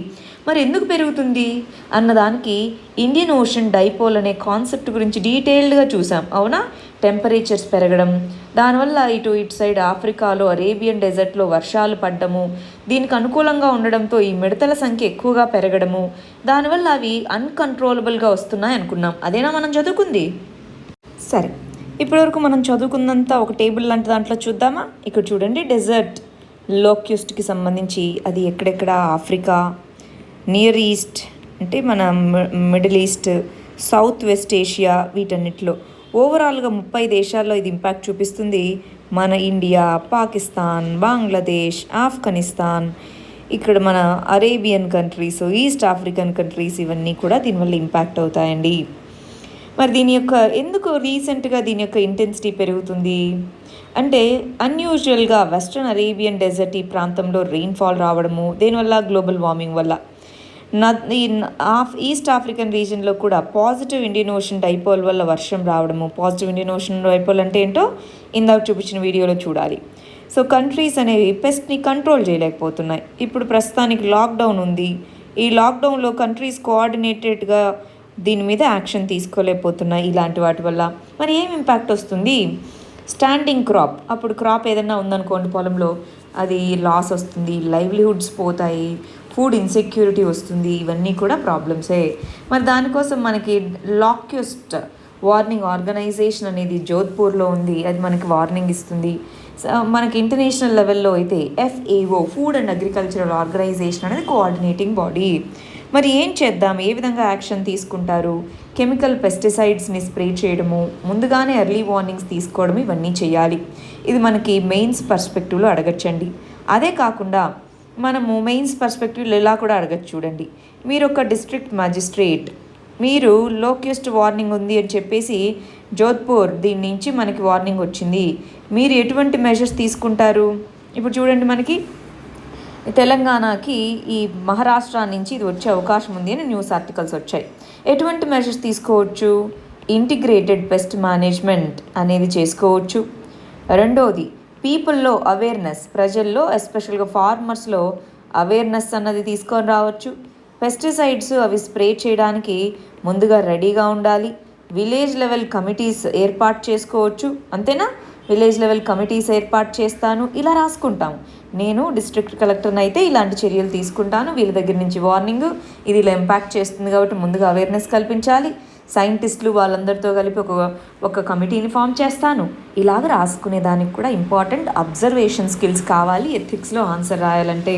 మరి ఎందుకు పెరుగుతుంది అన్నదానికి ఇండియన్ ఓషన్ డైపోల్ అనే కాన్సెప్ట్ గురించి డీటెయిల్డ్గా చూసాం, అవునా? టెంపరేచర్స్ పెరగడం, దానివల్ల ఇటు సైడ్ ఆఫ్రికాలో అరేబియన్ డెజర్ట్లో వర్షాలు పడ్డము, దీనికి అనుకూలంగా ఉండడంతో ఈ మిడతల సంఖ్య ఎక్కువగా పెరగడము, దానివల్ల అవి అన్కంట్రోలబుల్గా వస్తున్నాయి అనుకున్నాం. అదేనా మనం చదువుకుంది? సరే, ఇప్పటివరకు మనం చదువుకుందంతా ఒక టేబుల్ లాంటి దాంట్లో చూద్దామా? ఇక్కడ చూడండి, డెజర్ట్ లోక్యూస్ట్కి సంబంధించి అది ఎక్కడెక్కడ, ఆఫ్రికా, నియర్ ఈస్ట్ అంటే మన middle east, south west Asia, వీటన్నిటిలో ఓవరాల్గా 30 దేశాల్లో ఇది ఇంపాక్ట్ చూపిస్తుంది. మన ఇండియా, పాకిస్తాన్, బంగ్లాదేశ్, ఆఫ్ఘనిస్తాన్, ఇక్కడ మన Arabian countries, east African countries, ఇవన్నీ కూడా దీనివల్ల ఇంపాక్ట్ అవుతాయండి. మరి దీని యొక్క ఎందుకు రీసెంట్గా దీని యొక్క ఇంటెన్సిటీ పెరుగుతుంది అంటే, అన్యూజువల్గా వెస్ట్రన్ అరేబియన్ డెజర్ట్ ఈ ప్రాంతంలో రెయిన్ఫాల్ రావడము, దీనివల్ల గ్లోబల్ వార్మింగ్ వల్ల. ఈస్ట్ ఆఫ్రికన్ రీజన్లో కూడా పాజిటివ్ ఇండియన్ ఓషన్ డైపోల్ వల్ల వర్షం రావడము. పాజిటివ్ ఇండియన్ ఓషన్ డైపోల్ అంటే ఏంటో ఇందాక చూపించిన వీడియోలో చూడాలి. సో కంట్రీస్ అనేవి పెస్ట్ని కంట్రోల్ చేయలేకపోతున్నాయి. ఇప్పుడు ప్రస్తుతానికి లాక్డౌన్ ఉంది. ఈ లాక్డౌన్లో కంట్రీస్ కోఆర్డినేటెడ్గా దీని మీద యాక్షన్ తీసుకోలేకపోతున్నాయి ఇలాంటి వాటి వల్ల. మరి ఏం ఇంపాక్ట్ వస్తుంది? స్టాండింగ్ క్రాప్, అప్పుడు క్రాప్ ఏదైనా ఉందనుకోండి పొలంలో, అది లాస్ వస్తుంది, లైవ్లీహుడ్స్ పోతాయి, ఫుడ్ ఇన్సెక్యూరిటీ వస్తుంది, ఇవన్నీ కూడా ప్రాబ్లమ్సే. మరి దానికోసం మనకి లోక్యూస్ట్ వార్నింగ్ ఆర్గనైజేషన్ అనేది జోధ్పూర్లో ఉంది, అది మనకి వార్నింగ్ ఇస్తుంది. మనకి ఇంటర్నేషనల్ లెవెల్లో అయితే FAO, food and agricultural organization అనేది కోఆర్డినేటింగ్ బాడీ. మరి ఏం చేద్దాం, ఏ విధంగా యాక్షన్ తీసుకుంటారు? కెమికల్ పెస్టిసైడ్స్ని స్ప్రే చేయడము, ముందుగానే ఎర్లీ వార్నింగ్స్ తీసుకోవడం, ఇవన్నీ చేయాలి. ఇది మనకి మెయిన్స్ పర్స్పెక్టివ్లో అడగచ్చండి. అదే కాకుండా మనము మెయిన్స్ పర్స్పెక్టివ్లో ఇలా కూడా అడగచ్చు. చూడండి, మీరు ఒక డిస్ట్రిక్ట్ మ్యాజిస్ట్రేట్, మీరు లోక్యూస్ట్ వార్నింగ్ ఉంది అని చెప్పేసి జోధ్పూర్ దీని నుంచి మనకి వార్నింగ్ వచ్చింది, మీరు ఎటువంటి మెజర్స్ తీసుకుంటారు? ఇప్పుడు చూడండి, మనకి తెలంగాణకి ఈ మహారాష్ట్ర నుంచి ఇది వచ్చే అవకాశం ఉంది అని న్యూస్ ఆర్టికల్స్ వచ్చాయి. ఎటువంటి మెజర్స్ తీసుకోవచ్చు? ఇంటిగ్రేటెడ్ పెస్ట్ మేనేజ్మెంట్ అనేది చేసుకోవచ్చు. రెండోది, పీపుల్లో అవేర్నెస్, ప్రజల్లో ఎస్పెషల్గా ఫార్మర్స్లో అవేర్నెస్ అన్నది తీసుకొని రావచ్చు. పెస్టిసైడ్స్ అవి స్ప్రే చేయడానికి ముందుగా రెడీగా ఉండాలి. విలేజ్ లెవెల్ కమిటీస్ ఏర్పాటు చేసుకోవచ్చు. అంతేనా? విలేజ్ లెవెల్ కమిటీస్ ఏర్పాటు చేస్తాను, ఇలా రాసుకుంటాము. నేను డిస్ట్రిక్ట్ కలెక్టర్ని అయితే ఇలాంటి చర్యలు తీసుకుంటాను, వీళ్ళ దగ్గర నుంచి వార్నింగ్ ఇది ఇలా ఇంపాక్ట్ చేస్తుంది కాబట్టి ముందుగా అవేర్నెస్ కల్పించాలి. సైంటిస్టులు వాళ్ళందరితో కలిపి ఒక కమిటీని ఫామ్ చేస్తాను. ఇలాగ రాసుకునే దానికి కూడా ఇంపార్టెంట్ అబ్జర్వేషన్ స్కిల్స్ కావాలి ఎథిక్స్లో ఆన్సర్ రాయాలంటే.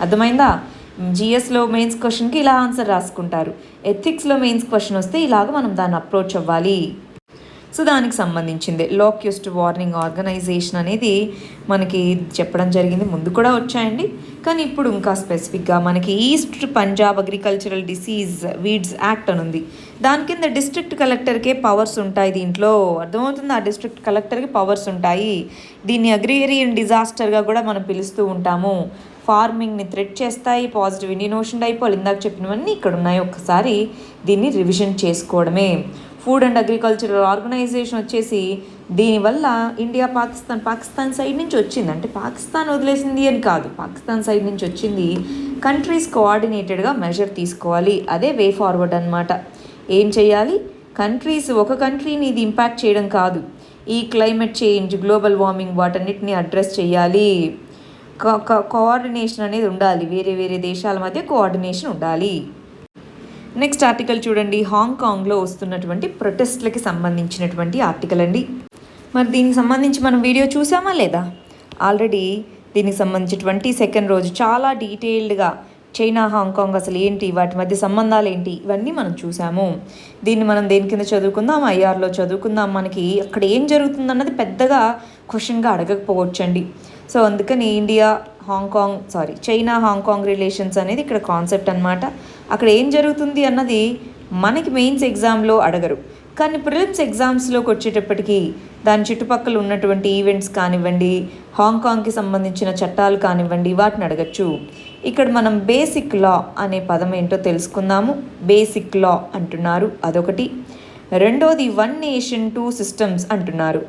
అర్థమైందా? జిఎస్లో మెయిన్స్ క్వశ్చన్కి ఇలా ఆన్సర్ రాసుకుంటారు, ఎథిక్స్లో మెయిన్స్ క్వశ్చన్ వస్తే ఇలాగ మనం దాన్ని అప్రోచ్ అవ్వాలి. సో దానికి సంబంధించింది లోక్యూస్ట్ వార్నింగ్ ఆర్గనైజేషన్ అనేది మనకి చెప్పడం జరిగింది. ముందు కూడా వచ్చాయండి, కానీ ఇప్పుడు ఇంకా స్పెసిఫిక్గా మనకి east Punjab agricultural disease weeds act అని ఉంది. దాని కింద డిస్ట్రిక్ట్ కలెక్టర్కే పవర్స్ ఉంటాయి. దీంట్లో అర్థమవుతుంది, ఆ డిస్ట్రిక్ట్ కలెక్టర్కి పవర్స్ ఉంటాయి. దీన్ని అగ్రేరియన్ డిజాస్టర్గా కూడా మనం పిలుస్తూ ఉంటాము. ఫార్మింగ్ని థ్రెట్ చేస్తాయి. పాజిటివ్ ఇండియన్ డైపోల్ ఇందాక చెప్పినవన్నీ ఇక్కడ ఉన్నాయి. ఒక్కసారి దీన్ని రివిజన్ చేసుకోవడమే. ఫుడ్ అండ్ అగ్రికల్చరల్ ఆర్గనైజేషన్ వచ్చేసి దీనివల్ల ఇండియా పాకిస్తాన్ సైడ్ నుంచి వచ్చింది. అంటే పాకిస్తాన్ వదిలేసింది అని కాదు, పాకిస్తాన్ సైడ్ నుంచి వచ్చింది. కంట్రీస్ కోఆర్డినేటెడ్గా మెజర్ తీసుకోవాలి, అదే వే ఫార్వర్డ్ అనమాట. ఏం చేయాలి? కంట్రీస్ ఒక కంట్రీని ఇది ఇంపాక్ట్ చేయడం కాదు, ఈ క్లైమేట్ చేంజ్, గ్లోబల్ వార్మింగ్ వాటన్నిటిని అడ్రస్ చేయాలి. కోఆర్డినేషన్ అనేది ఉండాలి, వేరే వేరే దేశాల మధ్య కోఆర్డినేషన్ ఉండాలి. నెక్స్ట్ ఆర్టికల్ చూడండి, హాంకాంగ్లో వస్తున్నటువంటి ప్రొటెస్ట్లకి సంబంధించినటువంటి ఆర్టికల్ అండి. మరి దీనికి సంబంధించి మనం వీడియో చూసామా లేదా? ఆల్రెడీ దీనికి సంబంధించి 22nd రోజు చాలా డీటెయిల్డ్గా చైనా హాంకాంగ్ అసలు ఏంటి, వాటి మధ్య సంబంధాలు ఏంటి, ఇవన్నీ మనం చూసాము. దీన్ని మనం దేని కింద చదువుకుందాం? ఐఆర్లో చదువుకుందాం. మనకి అక్కడ ఏం జరుగుతుందన్నది పెద్దగా క్వశ్చన్గా అడగకపోవచ్చండి. సో అందుకని చైనా హాంకాంగ్ రిలేషన్స్ అనేది ఇక్కడ కాన్సెప్ట్ అనమాట. అక్కడ ఏం జరుగుతుంది అన్నది మనకి మెయిన్స్ ఎగ్జామ్లో అడగరు, కానీ ప్రిలిమ్స్ ఎగ్జామ్స్లోకి వచ్చేటప్పటికి దాని చుట్టుపక్కల ఉన్నటువంటి ఈవెంట్స్ కానివ్వండి, హాంకాంగ్కి సంబంధించిన చట్టాలు కానివ్వండి, వాటిని అడగచ్చు. ఇక్కడ మనం బేసిక్ లా అనే పదం ఏంటో తెలుసుకుందాము. బేసిక్ లా అంటున్నారు, అదొకటి. రెండోది 1 నేషన్ 2 సిస్టమ్స్ అంటున్నారు.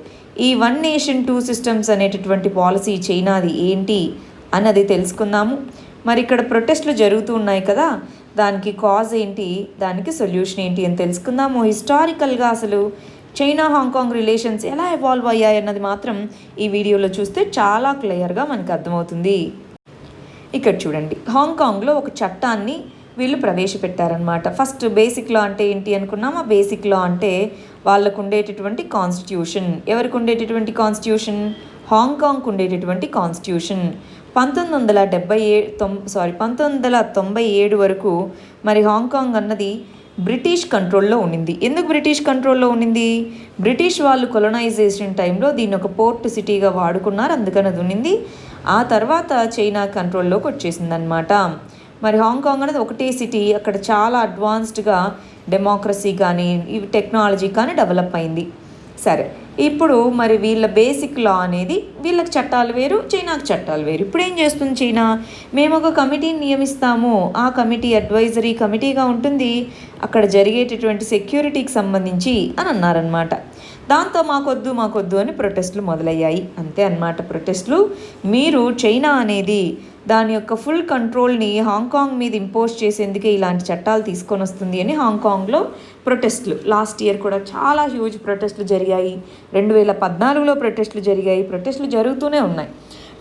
ఈ 1 నేషన్ 2 సిస్టమ్స్ అనేటటువంటి పాలసీ చైనాది ఏంటి అన్నది తెలుసుకుందాము. మరి ఇక్కడ ప్రొటెస్ట్లు జరుగుతూ ఉన్నాయి కదా, దానికి కాజ్ ఏంటి, దానికి సొల్యూషన్ ఏంటి అని తెలుసుకుందాము. హిస్టారికల్గా అసలు చైనా హాంకాంగ్ రిలేషన్స్ ఎలా ఎవాల్వ్ అయ్యాయి అన్నది మాత్రం ఈ వీడియోలో చూస్తే చాలా క్లియర్గా మనకు అర్థమవుతుంది. ఇక్కడ చూడండి, హాంకాంగ్లో ఒక చట్టాన్ని వీళ్ళు ప్రవేశపెట్టారనమాట. ఫస్ట్ బేసిక్ లా అంటే ఏంటి అనుకున్నామా? బేసిక్ లా అంటే వాళ్ళకు ఉండేటటువంటి కాన్స్టిట్యూషన్. ఎవరికి ఉండేటటువంటి కాన్స్టిట్యూషన్? హాంకాంగ్కు ఉండేటటువంటి కాన్స్టిట్యూషన్. 1997 వరకు మరి హాంకాంగ్ అన్నది బ్రిటిష్ కంట్రోల్లో ఉండింది. ఎందుకు బ్రిటిష్ కంట్రోల్లో ఉండింది? బ్రిటిష్ వాళ్ళు కొలనైజేషన్ టైంలో దీన్ని ఒక పోర్ట్ సిటీగా వాడుకున్నారు, అందుకని అది ఉండింది. ఆ తర్వాత చైనా కంట్రోల్లోకి వచ్చేసింది అనమాట. మరి హాంకాంగ్ అనేది ఒకటే సిటీ, అక్కడ చాలా అడ్వాన్స్డ్గా డెమోక్రసీ కానీ టెక్నాలజీ కానీ డెవలప్ అయింది. సరే, ఇప్పుడు మరి వీళ్ళ బేసిక్ లా అనేది వీళ్ళకి చట్టాలు వేరు, చైనాకి చట్టాలు వేరు. ఇప్పుడు ఏం చేస్తుంది చైనా? మేము ఒక కమిటీని నియమిస్తాము, ఆ కమిటీ అడ్వైజరీ కమిటీగా ఉంటుంది, అక్కడ జరిగేటటువంటి సెక్యూరిటీకి సంబంధించి అని అన్నారనమాట. దాంతో మాకొద్దు అని ప్రొటెస్ట్లు మొదలయ్యాయి. అంతే అన్నమాట ప్రొటెస్ట్లు. మీరు చైనా అనేది దాని యొక్క ఫుల్ కంట్రోల్ని హాంకాంగ్ మీద ఇంపోజ్ చేసేందుకే ఇలాంటి చట్టాలు తీసుకొని వస్తుంది అని హాంకాంగ్లో ప్రొటెస్ట్లు. లాస్ట్ ఇయర్ కూడా చాలా హ్యూజ్ ప్రొటెస్ట్లు జరిగాయి. 2014లో ప్రొటెస్ట్లు జరిగాయి. ప్రొటెస్ట్లు జరుగుతూనే ఉన్నాయి.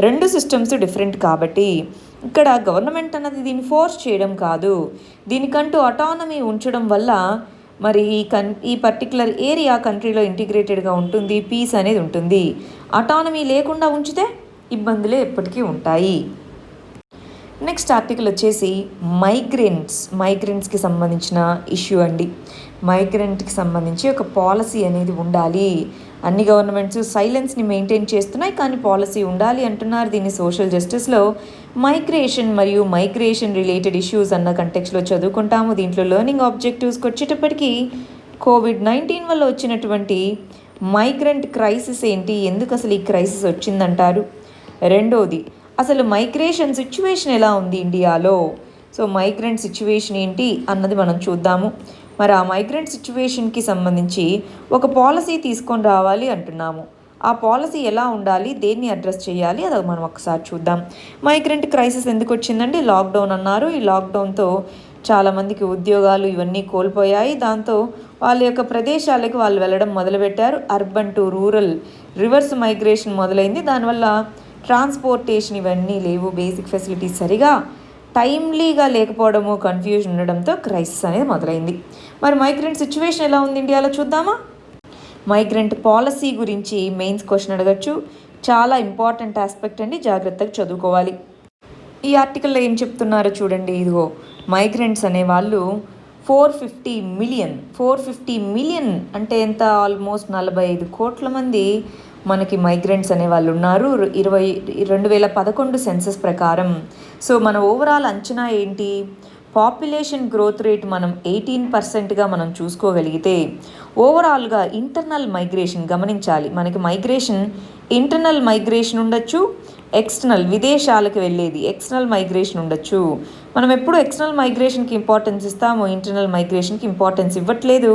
2 సిస్టమ్స్ డిఫరెంట్ కాబట్టి ఇక్కడ గవర్నమెంట్ అన్నది దీన్ని ఫోర్స్ చేయడం కాదు, దీనికంటూ అటానమీ ఉంచడం వల్ల మరి ఈ పర్టికులర్ ఏరియా కంట్రీలో ఇంటిగ్రేటెడ్గా ఉంటుంది, పీస్ అనేది ఉంటుంది. అటానమీ లేకుండా ఉంచితే ఇబ్బందులే ఎప్పటికీ ఉంటాయి. నెక్స్ట్ ఆర్టికల్ వచ్చేసి మైగ్రెంట్స్కి సంబంధించిన ఇష్యూ అండి. మైగ్రెంట్కి సంబంధించి ఒక పాలసీ అనేది ఉండాలి. అన్ని గవర్నమెంట్స్ సైలెన్స్ని మెయింటైన్ చేస్తున్నాయి, కానీ పాలసీ ఉండాలి అంటున్నారు. దీన్ని సోషల్ జస్టిస్లో మైగ్రేషన్ మరియు మైగ్రేషన్ రిలేటెడ్ ఇష్యూస్ అన్న కంటెక్స్లో చదువుకుంటాము. దీంట్లో లెర్నింగ్ ఆబ్జెక్టివ్స్కి వచ్చేటప్పటికి కోవిడ్-19 వల్ల వచ్చినటువంటి మైగ్రెంట్ క్రైసిస్ ఏంటి, ఎందుకు అసలు ఈ క్రైసిస్ వచ్చిందంటారు. రెండోది అసలు మైగ్రేషన్ సిచ్యువేషన్ ఎలా ఉంది ఇండియాలో. సో మైగ్రెంట్ సిచ్యువేషన్ ఏంటి అన్నది మనం చూద్దాము. మరి ఆ మైగ్రెంట్ సిచ్యువేషన్కి సంబంధించి ఒక పాలసీ తీసుకొని రావాలి అంటున్నాము. ఆ పాలసీ ఎలా ఉండాలి, దేన్ని అడ్రస్ చేయాలి, అది మనం ఒకసారి చూద్దాం. మైగ్రెంట్ క్రైసిస్ ఎందుకు వచ్చిందండి? లాక్డౌన్ అన్నారు. ఈ లాక్డౌన్తో చాలామందికి ఉద్యోగాలు ఇవన్నీ కోల్పోయాయి. దాంతో వాళ్ళ యొక్క ప్రదేశాలకు వాళ్ళు వెళ్ళడం మొదలుపెట్టారు. Urban to rural reverse migration మొదలైంది. దానివల్ల ట్రాన్స్పోర్టేషన్ ఇవన్నీ లేవు, బేసిక్ ఫెసిలిటీస్ సరిగా టైమ్లీగా లేకపోవడము, కన్ఫ్యూజన్ ఉండడంతో క్రైసిస్ అనేది మొదలైంది. మరి మైగ్రెంట్ సిచ్యువేషన్ ఎలా ఉంది ఇండియాలో చూద్దామా. మైగ్రెంట్ పాలసీ గురించి మెయిన్స్ క్వశ్చన్ అడగచ్చు. చాలా ఇంపార్టెంట్ ఆస్పెక్ట్ అండి, జాగ్రత్తగా చదువుకోవాలి. ఈ ఆర్టికల్లో ఏం చెప్తున్నారో చూడండి. ఇదిగో మైగ్రెంట్స్ అనేవాళ్ళు 450 మిలియన్ అంటే ఎంత, ఆల్మోస్ట్ 45 కోట్ల మంది మనకి మైగ్రెంట్స్ అనే వాళ్ళు ఉన్నారు 2011 సెన్సస్ ప్రకారం. సో మన ఓవరాల్ అంచనా ఏంటి, పాపులేషన్ గ్రోత్ రేట్ మనం 18%గా మనం చూసుకోగలిగితే, ఓవరాల్గా ఇంటర్నల్ మైగ్రేషన్ గమనించాలి, మనకి మైగ్రేషన్ ఇంటర్నల్ మైగ్రేషన్ ఉండొచ్చు, ఎక్స్టర్నల్ విదేశాలకు వెళ్ళేది ఎక్స్టర్నల్ మైగ్రేషన్ ఉండొచ్చు. మనం ఎప్పుడు ఎక్స్టర్నల్ మైగ్రేషన్కి ఇంపార్టెన్స్ ఇస్తాము, ఇంటర్నల్ మైగ్రేషన్కి ఇంపార్టెన్స్ ఇవ్వట్లేదు.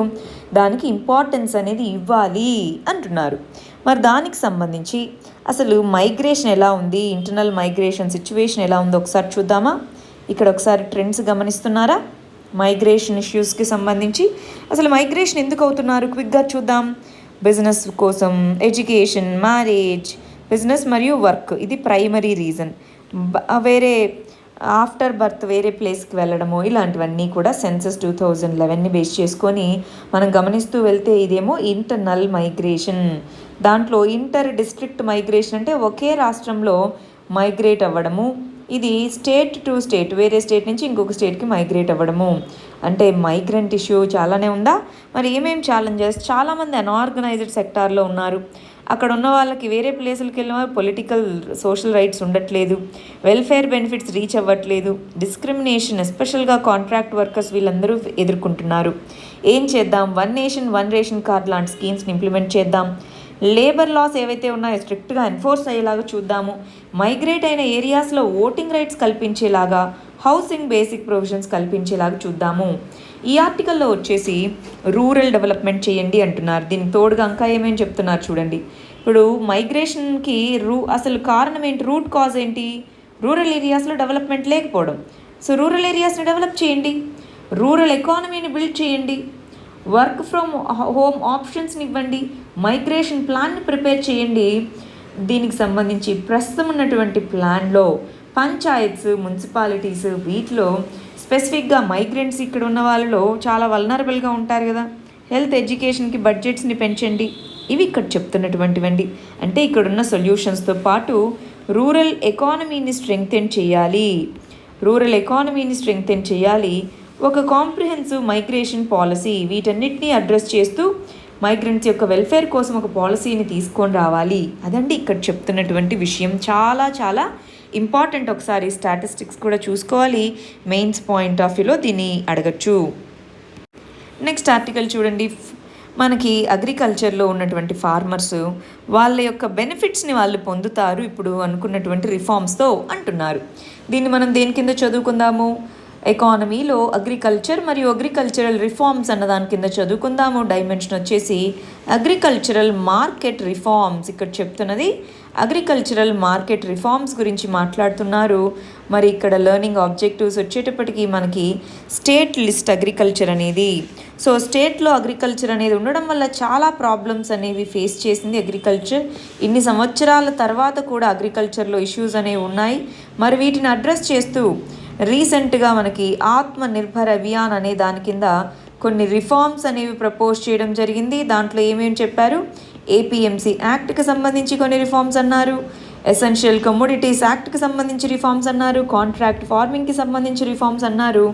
దానికి ఇంపార్టెన్స్ అనేది ఇవ్వాలి అంటున్నారు. మరి దానికి సంబంధించి అసలు మైగ్రేషన్ ఎలా ఉంది, ఇంటర్నల్ మైగ్రేషన్ సిచ్యువేషన్ ఎలా ఉందో ఒకసారి చూద్దామా. ఇక్కడ ఒకసారి ట్రెండ్స్ గమనిస్తున్నారా మైగ్రేషన్ ఇష్యూస్కి సంబంధించి. అసలు మైగ్రేషన్ ఎందుకు అవుతున్నారు క్విక్గా చూద్దాం. బిజినెస్ కోసం, ఎడ్యుకేషన్, మ్యారేజ్, బిజినెస్ మరియు వర్క్, ఇది ప్రైమరీ రీజన్. వేరే ఆఫ్టర్ బర్త్ వేరే ప్లేస్కి వెళ్ళడము, ఇలాంటివన్నీ కూడా సెన్సస్ 2011ని బేస్ చేసుకొని మనం గమనిస్తూ వెళ్తే ఇదేమో ఇంటర్నల్ మైగ్రేషన్. దాంట్లో ఇంటర్ డిస్ట్రిక్ట్ మైగ్రేషన్ అంటే ఒకే రాష్ట్రంలో మైగ్రేట్ అవ్వడము, ఇది స్టేట్ టు స్టేట్, వేరే స్టేట్ నుంచి ఇంకొక స్టేట్కి మైగ్రేట్ అవ్వడము. అంటే మైగ్రెంట్ ఇష్యూ చాలానే ఉందా. మరి ఏమేమి ఛాలెంజెస్, చాలామంది అన్ఆర్గనైజ్డ్ సెక్టార్లో ఉన్నారు. అక్కడ ఉన్న వాళ్ళకి వేరే ప్లేసులకి వెళ్ళిన పొలిటికల్ సోషల్ రైట్స్ ఉండట్లేదు, వెల్ఫేర్ బెనిఫిట్స్ రీచ్ అవ్వట్లేదు, డిస్క్రిమినేషన్ ఎస్పెషల్గా కాంట్రాక్ట్ వర్కర్స్ వీళ్ళందరూ ఎదుర్కొంటున్నారు. ఏం చేద్దాం, one nation one ration card లాంటి స్కీమ్స్ని ఇంప్లిమెంట్ చేద్దాం. లేబర్ లాస్ ఏవైతే ఉన్నాయో స్ట్రిక్ట్గా ఎన్ఫోర్స్ అయ్యేలాగా చూద్దాము. మైగ్రేట్ అయిన ఏరియాస్లో ఓటింగ్ రైట్స్ కల్పించేలాగా, హౌసింగ్ బేసిక్ ప్రొవిజన్స్ కల్పించేలాగా చూద్దాము. ఈ ఆర్టికల్లో వచ్చేసి రూరల్ డెవలప్మెంట్ చేయండి అంటున్నారు. దీనికి తోడుగా ఇంకా ఏమేమి చెప్తున్నారు చూడండి. ఇప్పుడు మైగ్రేషన్కి అసలు కారణం ఏంటి, రూట్ కాజ్ ఏంటి, రూరల్ ఏరియాస్లో డెవలప్మెంట్ లేకపోవడం. సో రూరల్ ఏరియాస్ని డెవలప్ చేయండి, రూరల్ ఎకానమీని బిల్డ్ చేయండి, వర్క్ ఫ్రమ్ హోమ్ ఆప్షన్స్ని ఇవ్వండి, మైగ్రేషన్ ప్లాన్ని ప్రిపేర్ చేయండి. దీనికి సంబంధించి ప్రస్తుతం ఉన్నటువంటి ప్లాన్లో పంచాయత్స్, మున్సిపాలిటీస్ వీటిలో స్పెసిఫిక్గా మైగ్రెంట్స్ ఇక్కడ ఉన్న వాళ్ళలో చాలా వల్నరబుల్గా ఉంటారు కదా, హెల్త్ ఎడ్యుకేషన్కి బడ్జెట్స్ని పెంచండి. ఇవి ఇక్కడ చెప్తున్నటువంటివండి. అంటే ఇక్కడున్న సొల్యూషన్స్తో పాటు రూరల్ ఎకానమీని స్ట్రెంగ్తెన్ చేయాలి, ఒక కాంప్రిహెన్సివ్ మైగ్రేషన్ పాలసీ, వీటన్నిటినీ అడ్రస్ చేస్తూ మైగ్రెంట్స్ యొక్క వెల్ఫేర్ కోసం ఒక పాలసీని తీసుకొని రావాలి. అదండి ఇక్కడ చెప్తున్నటువంటి విషయం. చాలా చాలా ఇంపార్టెంట్. ఒకసారి స్టాటిస్టిక్స్ కూడా చూసుకోవాలి, మెయిన్స్ పాయింట్ ఆఫ్ వ్యూలో దీన్ని అడగచ్చు. నెక్స్ట్ ఆర్టికల్ చూడండి. మనకి అగ్రికల్చర్లో ఉన్నటువంటి ఫార్మర్స్ వాళ్ళ యొక్క బెనిఫిట్స్ని వాళ్ళు పొందుతారు ఇప్పుడు అనుకున్నటువంటి రిఫార్మ్స్తో అంటున్నారు. దీన్ని మనం దేని కింద చదువుకుందాము, ఎకానమీలో అగ్రికల్చర్ మరియు అగ్రికల్చరల్ రిఫార్మ్స్ అన్న దాని కింద చదువుకుందాము. డైమెన్షన్ వచ్చేసి అగ్రికల్చరల్ మార్కెట్ రిఫార్మ్స్. ఇక్కడ చెప్తున్నది అగ్రికల్చరల్ మార్కెట్ రిఫార్మ్స్ గురించి మాట్లాడుతున్నారు. మరి ఇక్కడ లెర్నింగ్ ఆబ్జెక్టివ్స్ వచ్చేటప్పటికి మనకి స్టేట్ లిస్ట్ అగ్రికల్చర్ అనేది. సో స్టేట్లో అగ్రికల్చర్ అనేది ఉండడం వల్ల చాలా ప్రాబ్లమ్స్ అనేవి ఫేస్ చేసింది అగ్రికల్చర్. ఇన్ని సంవత్సరాల తర్వాత కూడా అగ్రికల్చర్లో ఇష్యూస్ అనేవి ఉన్నాయి. మరి వీటిని అడ్రస్ చేస్తూ రీసెంట్గా మనకి ఆత్మ నిర్భర్ అభియాన్ అనే దాని కింద కొన్ని రిఫార్మ్స్ అనేవి ప్రపోజ్ చేయడం జరిగింది. దాంట్లో ఏమేమి చెప్పారు, ఏపీఎంసీ యాక్ట్కి సంబంధించి కొన్ని రిఫార్మ్స్ అన్నారు, ఎసెన్షియల్ కమోడిటీస్ యాక్ట్కి సంబంధించి రిఫార్మ్స్ అన్నారు, కాంట్రాక్ట్ ఫార్మింగ్కి సంబంధించి రిఫార్మ్స్ అన్నారు,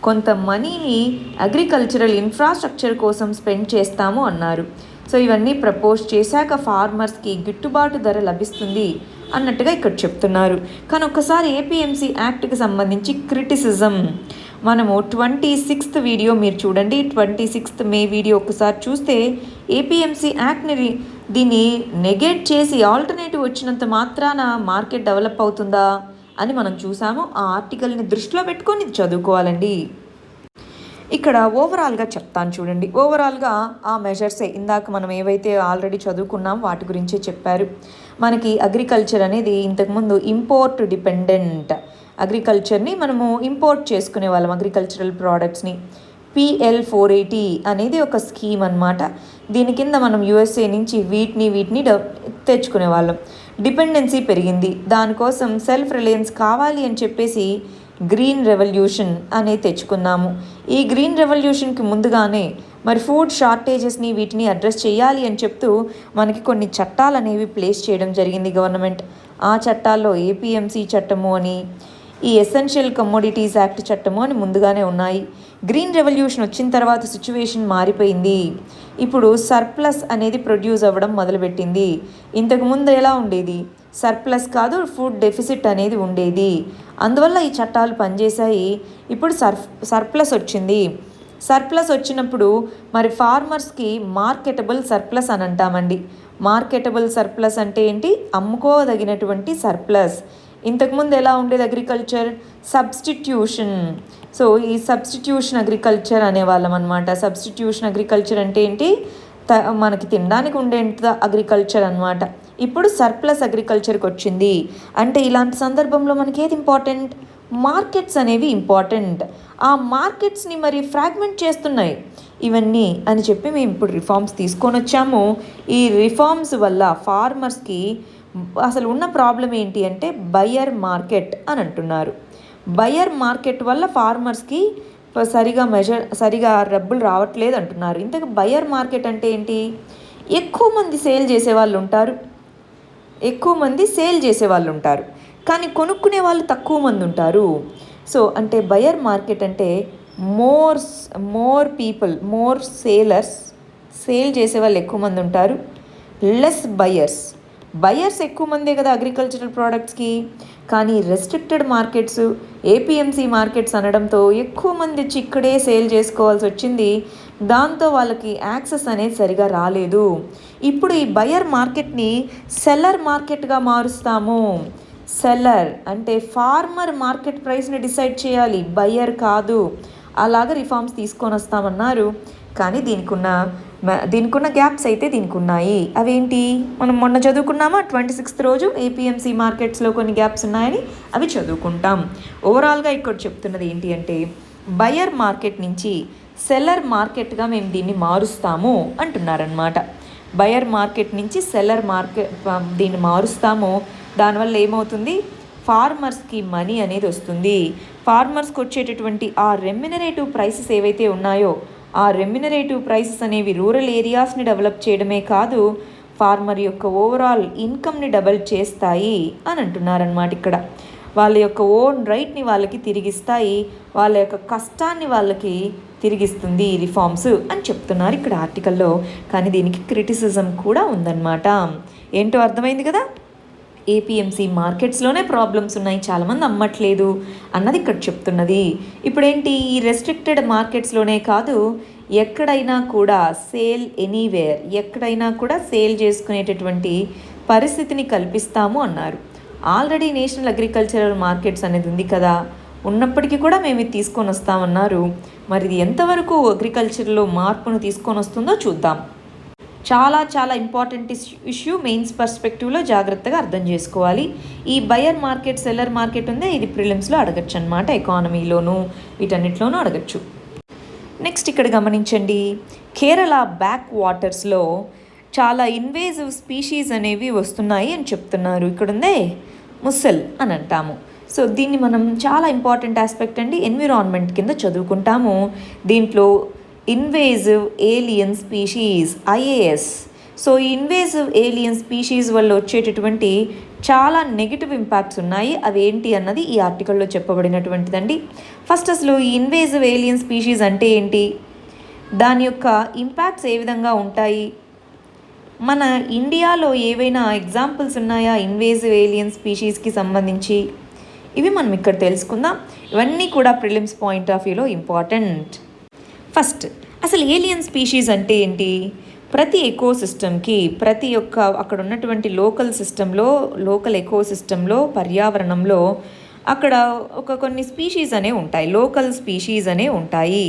కొంత మనీని అగ్రికల్చరల్ ఇన్ఫ్రాస్ట్రక్చర్ కోసం స్పెండ్ చేస్తాము అన్నారు. సో ఇవన్నీ ప్రపోజ్ చేశాక ఫార్మర్స్కి గిట్టుబాటు ధర లభిస్తుంది అన్నట్టుగా ఇక్కడ చెప్తున్నారు. కానీ ఒక్కసారి ఏపీఎంసీ యాక్ట్కి సంబంధించి క్రిటిసిజం మనము 26th వీడియో మీరు చూడండి, 26th మే వీడియో ఒకసారి చూస్తే ఏపీఎంసీ యాక్ట్ని దీన్ని నెగెట్ చేసి ఆల్టర్నేటివ్ వచ్చినంత మాత్రాన మార్కెట్ డెవలప్ అవుతుందా అని మనం చూసాము. ఆ ఆర్టికల్ని దృష్టిలో పెట్టుకొని చదువుకోవాలండి. ఇక్కడ ఓవరాల్గా చెప్తాను చూడండి. ఓవరాల్గా ఆ మెజర్సే ఇందాక మనం ఏవైతే ఆల్రెడీ చదువుకున్నాం వాటి గురించే చెప్పారు. మనకి అగ్రికల్చర్ అనేది ఇంతకుముందు ఇంపోర్ట్ డిపెండెంట్, అగ్రికల్చర్ని మనము ఇంపోర్ట్ చేసుకునే వాళ్ళం, అగ్రికల్చరల్ ప్రోడక్ట్స్ని. PL 480 అనేది ఒక స్కీమ్ అన్నమాట. దీని కింద మనం USA నుంచి వీటిని తెచ్చుకునే వాళ్ళం. డిపెండెన్సీ పెరిగింది, దానికోసం సెల్ఫ్ రిలయన్స్ కావాలి అని చెప్పేసి గ్రీన్ రెవల్యూషన్ అనేది తెచ్చుకున్నాము. ఈ గ్రీన్ రెవల్యూషన్కి ముందుగానే మరి ఫుడ్ షార్టేజెస్ని వీటిని అడ్రస్ చేయాలి అని చెప్తూ మనకి కొన్ని చట్టాలు అనేవి ప్లేస్ చేయడం జరిగింది గవర్నమెంట్. ఆ చట్టాల్లో ఏపీఎంసీ చట్టము అని, ఈ ఎసెన్షియల్ కమోడిటీస్ యాక్ట్ చట్టము అని ముందుగానే ఉన్నాయి. గ్రీన్ రెవల్యూషన్ వచ్చిన తర్వాత సిచ్యువేషన్ మారిపోయింది. ఇప్పుడు సర్ప్లస్ అనేది ప్రొడ్యూస్ అవ్వడం మొదలుపెట్టింది. ఇంతకుముందు ఎలా ఉండేది? సర్ప్లస్ కాదు, ఫుడ్ డెఫిసిట్ అనేది ఉండేది. అందువల్ల ఈ చట్టాలు పనిచేశాయి. ఇప్పుడు సర్ప్లస్ వచ్చింది. సర్ప్లస్ వచ్చినప్పుడు మరి ఫార్మర్స్కి మార్కెటబుల్ సర్ప్లస్ అని అంటామండి. మార్కెటబుల్ సర్ప్లస్ అంటే ఏంటి? అమ్ముకోదగినటువంటి సర్ప్లస్. ఇంతకుముందు ఎలా ఉండేది అగ్రికల్చర్? సబ్స్టిట్యూషన్. సో ఈ సబ్స్టిట్యూషన్ అగ్రికల్చర్ అనేవాళ్ళం అనమాట. సబ్స్టిట్యూషన్ అగ్రికల్చర్ అంటే ఏంటి? మనకి తినడానికి ఉండేంత అగ్రికల్చర్ అనమాట. ఇప్పుడు సర్ప్లస్ అగ్రికల్చర్కి వచ్చింది. అంటే ఇలాంటి సందర్భంలో మనకి ఏది ఇంపార్టెంట్? మార్కెట్స్ అనేవి ఇంపార్టెంట్. ఆ మార్కెట్స్ని మరి ఫ్రాగ్మెంట్ చేస్తున్నాయి ఇవన్నీ అని చెప్పి మేము ఇప్పుడు రిఫార్మ్స్ తీసుకొని వచ్చాము. ఈ రిఫార్మ్స్ వల్ల ఫార్మర్స్కి అసలు ఉన్న ప్రాబ్లం ఏంటి అంటే బయర్ మార్కెట్ అని అంటున్నారు. బయర్ మార్కెట్ వల్ల ఫార్మర్స్కి సరిగా డబ్బులు రావట్లేదు అంటున్నారు. ఇంతకు బయర్ మార్కెట్ అంటే ఏంటి? ఎక్కువ మంది సేల్ చేసే వాళ్ళు ఉంటారు కానీ కొనుక్కునే వాళ్ళు తక్కువ మంది ఉంటారు. సో అంటే బయర్ మార్కెట్ అంటే more people, more sellers, sale చేసే వాళ్ళు ఎక్కువ మంది ఉంటారు, లెస్ బయర్స్ ఎక్కువ మందే కదా అగ్రికల్చరల్ ప్రోడక్ట్స్కి. కానీ రెస్ట్రిక్టెడ్ మార్కెట్స్, ఏపీఎంసీ మార్కెట్స్ అనడంతో ఎక్కువ మంది వచ్చి ఇక్కడే సేల్ చేసుకోవాల్సి వచ్చింది. దాంతో వాళ్ళకి యాక్సెస్ అనేది సరిగా రాలేదు. ఇప్పుడు ఈ బయర్ మార్కెట్ని సెల్లర్ మార్కెట్గా మారుస్తాము. సెల్లర్ అంటే ఫార్మర్ మార్కెట్ ప్రైస్ని డిసైడ్ చేయాలి, బయర్ కాదు. అలాగ రిఫార్మ్స్ తీసుకొని వస్తామన్నారు. కానీ దీనికి ఉన్న గ్యాప్స్ అయితే దీనికి ఉన్నాయి. అవేంటి? మనం మొన్న చదువుకున్నామా 26th రోజు ఏపీఎంసీ మార్కెట్స్లో కొన్ని గ్యాప్స్ ఉన్నాయని, అవి చదువుకుంటాం. ఓవరాల్గా ఇక్కడ చెప్తున్నది ఏంటి అంటే బయర్ మార్కెట్ నుంచి సెల్లర్ మార్కెట్గా మేము దీన్ని మారుస్తాము అంటున్నారనమాట. బయర్ మార్కెట్ నుంచి సెల్లర్ మార్కెట్ దీన్ని మారుస్తాము. దానివల్ల ఏమవుతుంది? ఫార్మర్స్కి మనీ అనేది వస్తుంది. ఫార్మర్స్కి వచ్చేటటువంటి ఆ రెమ్యునరేటివ్ ప్రైసెస్ ఏవైతే ఉన్నాయో ఆ రెమ్యునరేటివ్ ప్రైసెస్ అనేవి రూరల్ ఏరియాస్ని డెవలప్ చేయడమే కాదు, ఫార్మర్ యొక్క ఓవరాల్ ఇన్కమ్ని డబల్ చేస్తాయి అని అంటున్నారనమాట. ఇక్కడ వాళ్ళ యొక్క ఓన్ రైట్ని వాళ్ళకి తిరిగిస్తాయి, వాళ్ళ యొక్క కష్టాన్ని వాళ్ళకి తిరిగిస్తుంది ఈ రిఫార్మ్స్ అని చెప్తున్నారు ఇక్కడ ఆర్టికల్లో. కానీ దీనికి క్రిటిసిజం కూడా ఉందన్నమాట. ఏంటో అర్థమైంది కదా? ఏపీఎంసీ మార్కెట్స్లోనే ప్రాబ్లమ్స్ ఉన్నాయి, చాలామంది అమ్మట్లేదు అన్నది ఇక్కడ చెప్తున్నది. ఇప్పుడేంటి? ఈ రెస్ట్రిక్టెడ్ మార్కెట్స్లోనే కాదు, ఎక్కడైనా కూడా ఎక్కడైనా కూడా సేల్ చేసుకునేటటువంటి పరిస్థితిని కల్పిస్తాము అన్నారు. ఆల్రెడీ నేషనల్ అగ్రికల్చరల్ మార్కెట్స్ అనేది ఉంది కదా, ఉన్నప్పటికీ కూడా మేము ఇది తీసుకొని వస్తామన్నారు. మరి ఇది ఎంతవరకు అగ్రికల్చర్లో మార్పును తీసుకొని వస్తుందో చూద్దాం. చాలా ఇంపార్టెంట్ ఇష్యూ. మెయిన్స్ పర్స్పెక్టివ్లో జాగ్రత్తగా అర్థం చేసుకోవాలి. ఈ బయర్ మార్కెట్, సెల్లర్ మార్కెట్ ఉందే, ఇది ప్రిలిమ్స్లో అడగచ్చు అనమాట. ఎకానమీలోను వీటన్నిటిలోనూ అడగచ్చు. నెక్స్ట్ ఇక్కడ గమనించండి, కేరళ బ్యాక్ వాటర్స్లో చాలా ఇన్వేజివ్ స్పీషీస్ అనేవి వస్తున్నాయి అని చెప్తున్నారు. ఇక్కడ ఉందే ముస్సెల్ అని అంటాము. సో దీన్ని మనం చాలా ఇంపార్టెంట్ ఆస్పెక్ట్ అండి, ఎన్విరాన్మెంట్ కింద చదువుకుంటాము. దీంట్లో invasive alien species, IAS. So ఈ ఇన్వేజివ్ ఏలియన్ స్పీషీస్ వల్ల వచ్చేటటువంటి చాలా నెగిటివ్ ఇంపాక్ట్స్ ఉన్నాయి. అవి ఏంటి అన్నది ఈ ఆర్టికల్లో చెప్పబడినటువంటిదండి. ఫస్ట్ అసలు ఈ ఇన్వేజివ్ ఏలియన్ స్పీషీస్ అంటే ఏంటి, దాని యొక్క ఇంపాక్ట్స్ ఏ విధంగా ఉంటాయి, మన ఇండియాలో ఏవైనా ఎగ్జాంపుల్స్ ఉన్నాయా ఇన్వేజివ్ ఏలియన్ స్పీషీస్కి సంబంధించి, ఇవి మనం ఇక్కడ తెలుసుకుందాం. ఇవన్నీ కూడా ప్రిలిమ్స్ పాయింట్ ఆఫ్ వ్యూలో ఇంపార్టెంట్. ఫస్ట్ అసలు ఏలియన్ స్పీషీస్ అంటే ఏంటి? ప్రతి ఎకోసిస్టమ్కి, ప్రతి ఒక్క అక్కడ ఉన్నటువంటి లోకల్ ఎకోసిస్టంలో, పర్యావరణంలో అక్కడ కొన్ని స్పీషీస్ అనేవి ఉంటాయి, లోకల్ స్పీషీస్ అనేవి ఉంటాయి.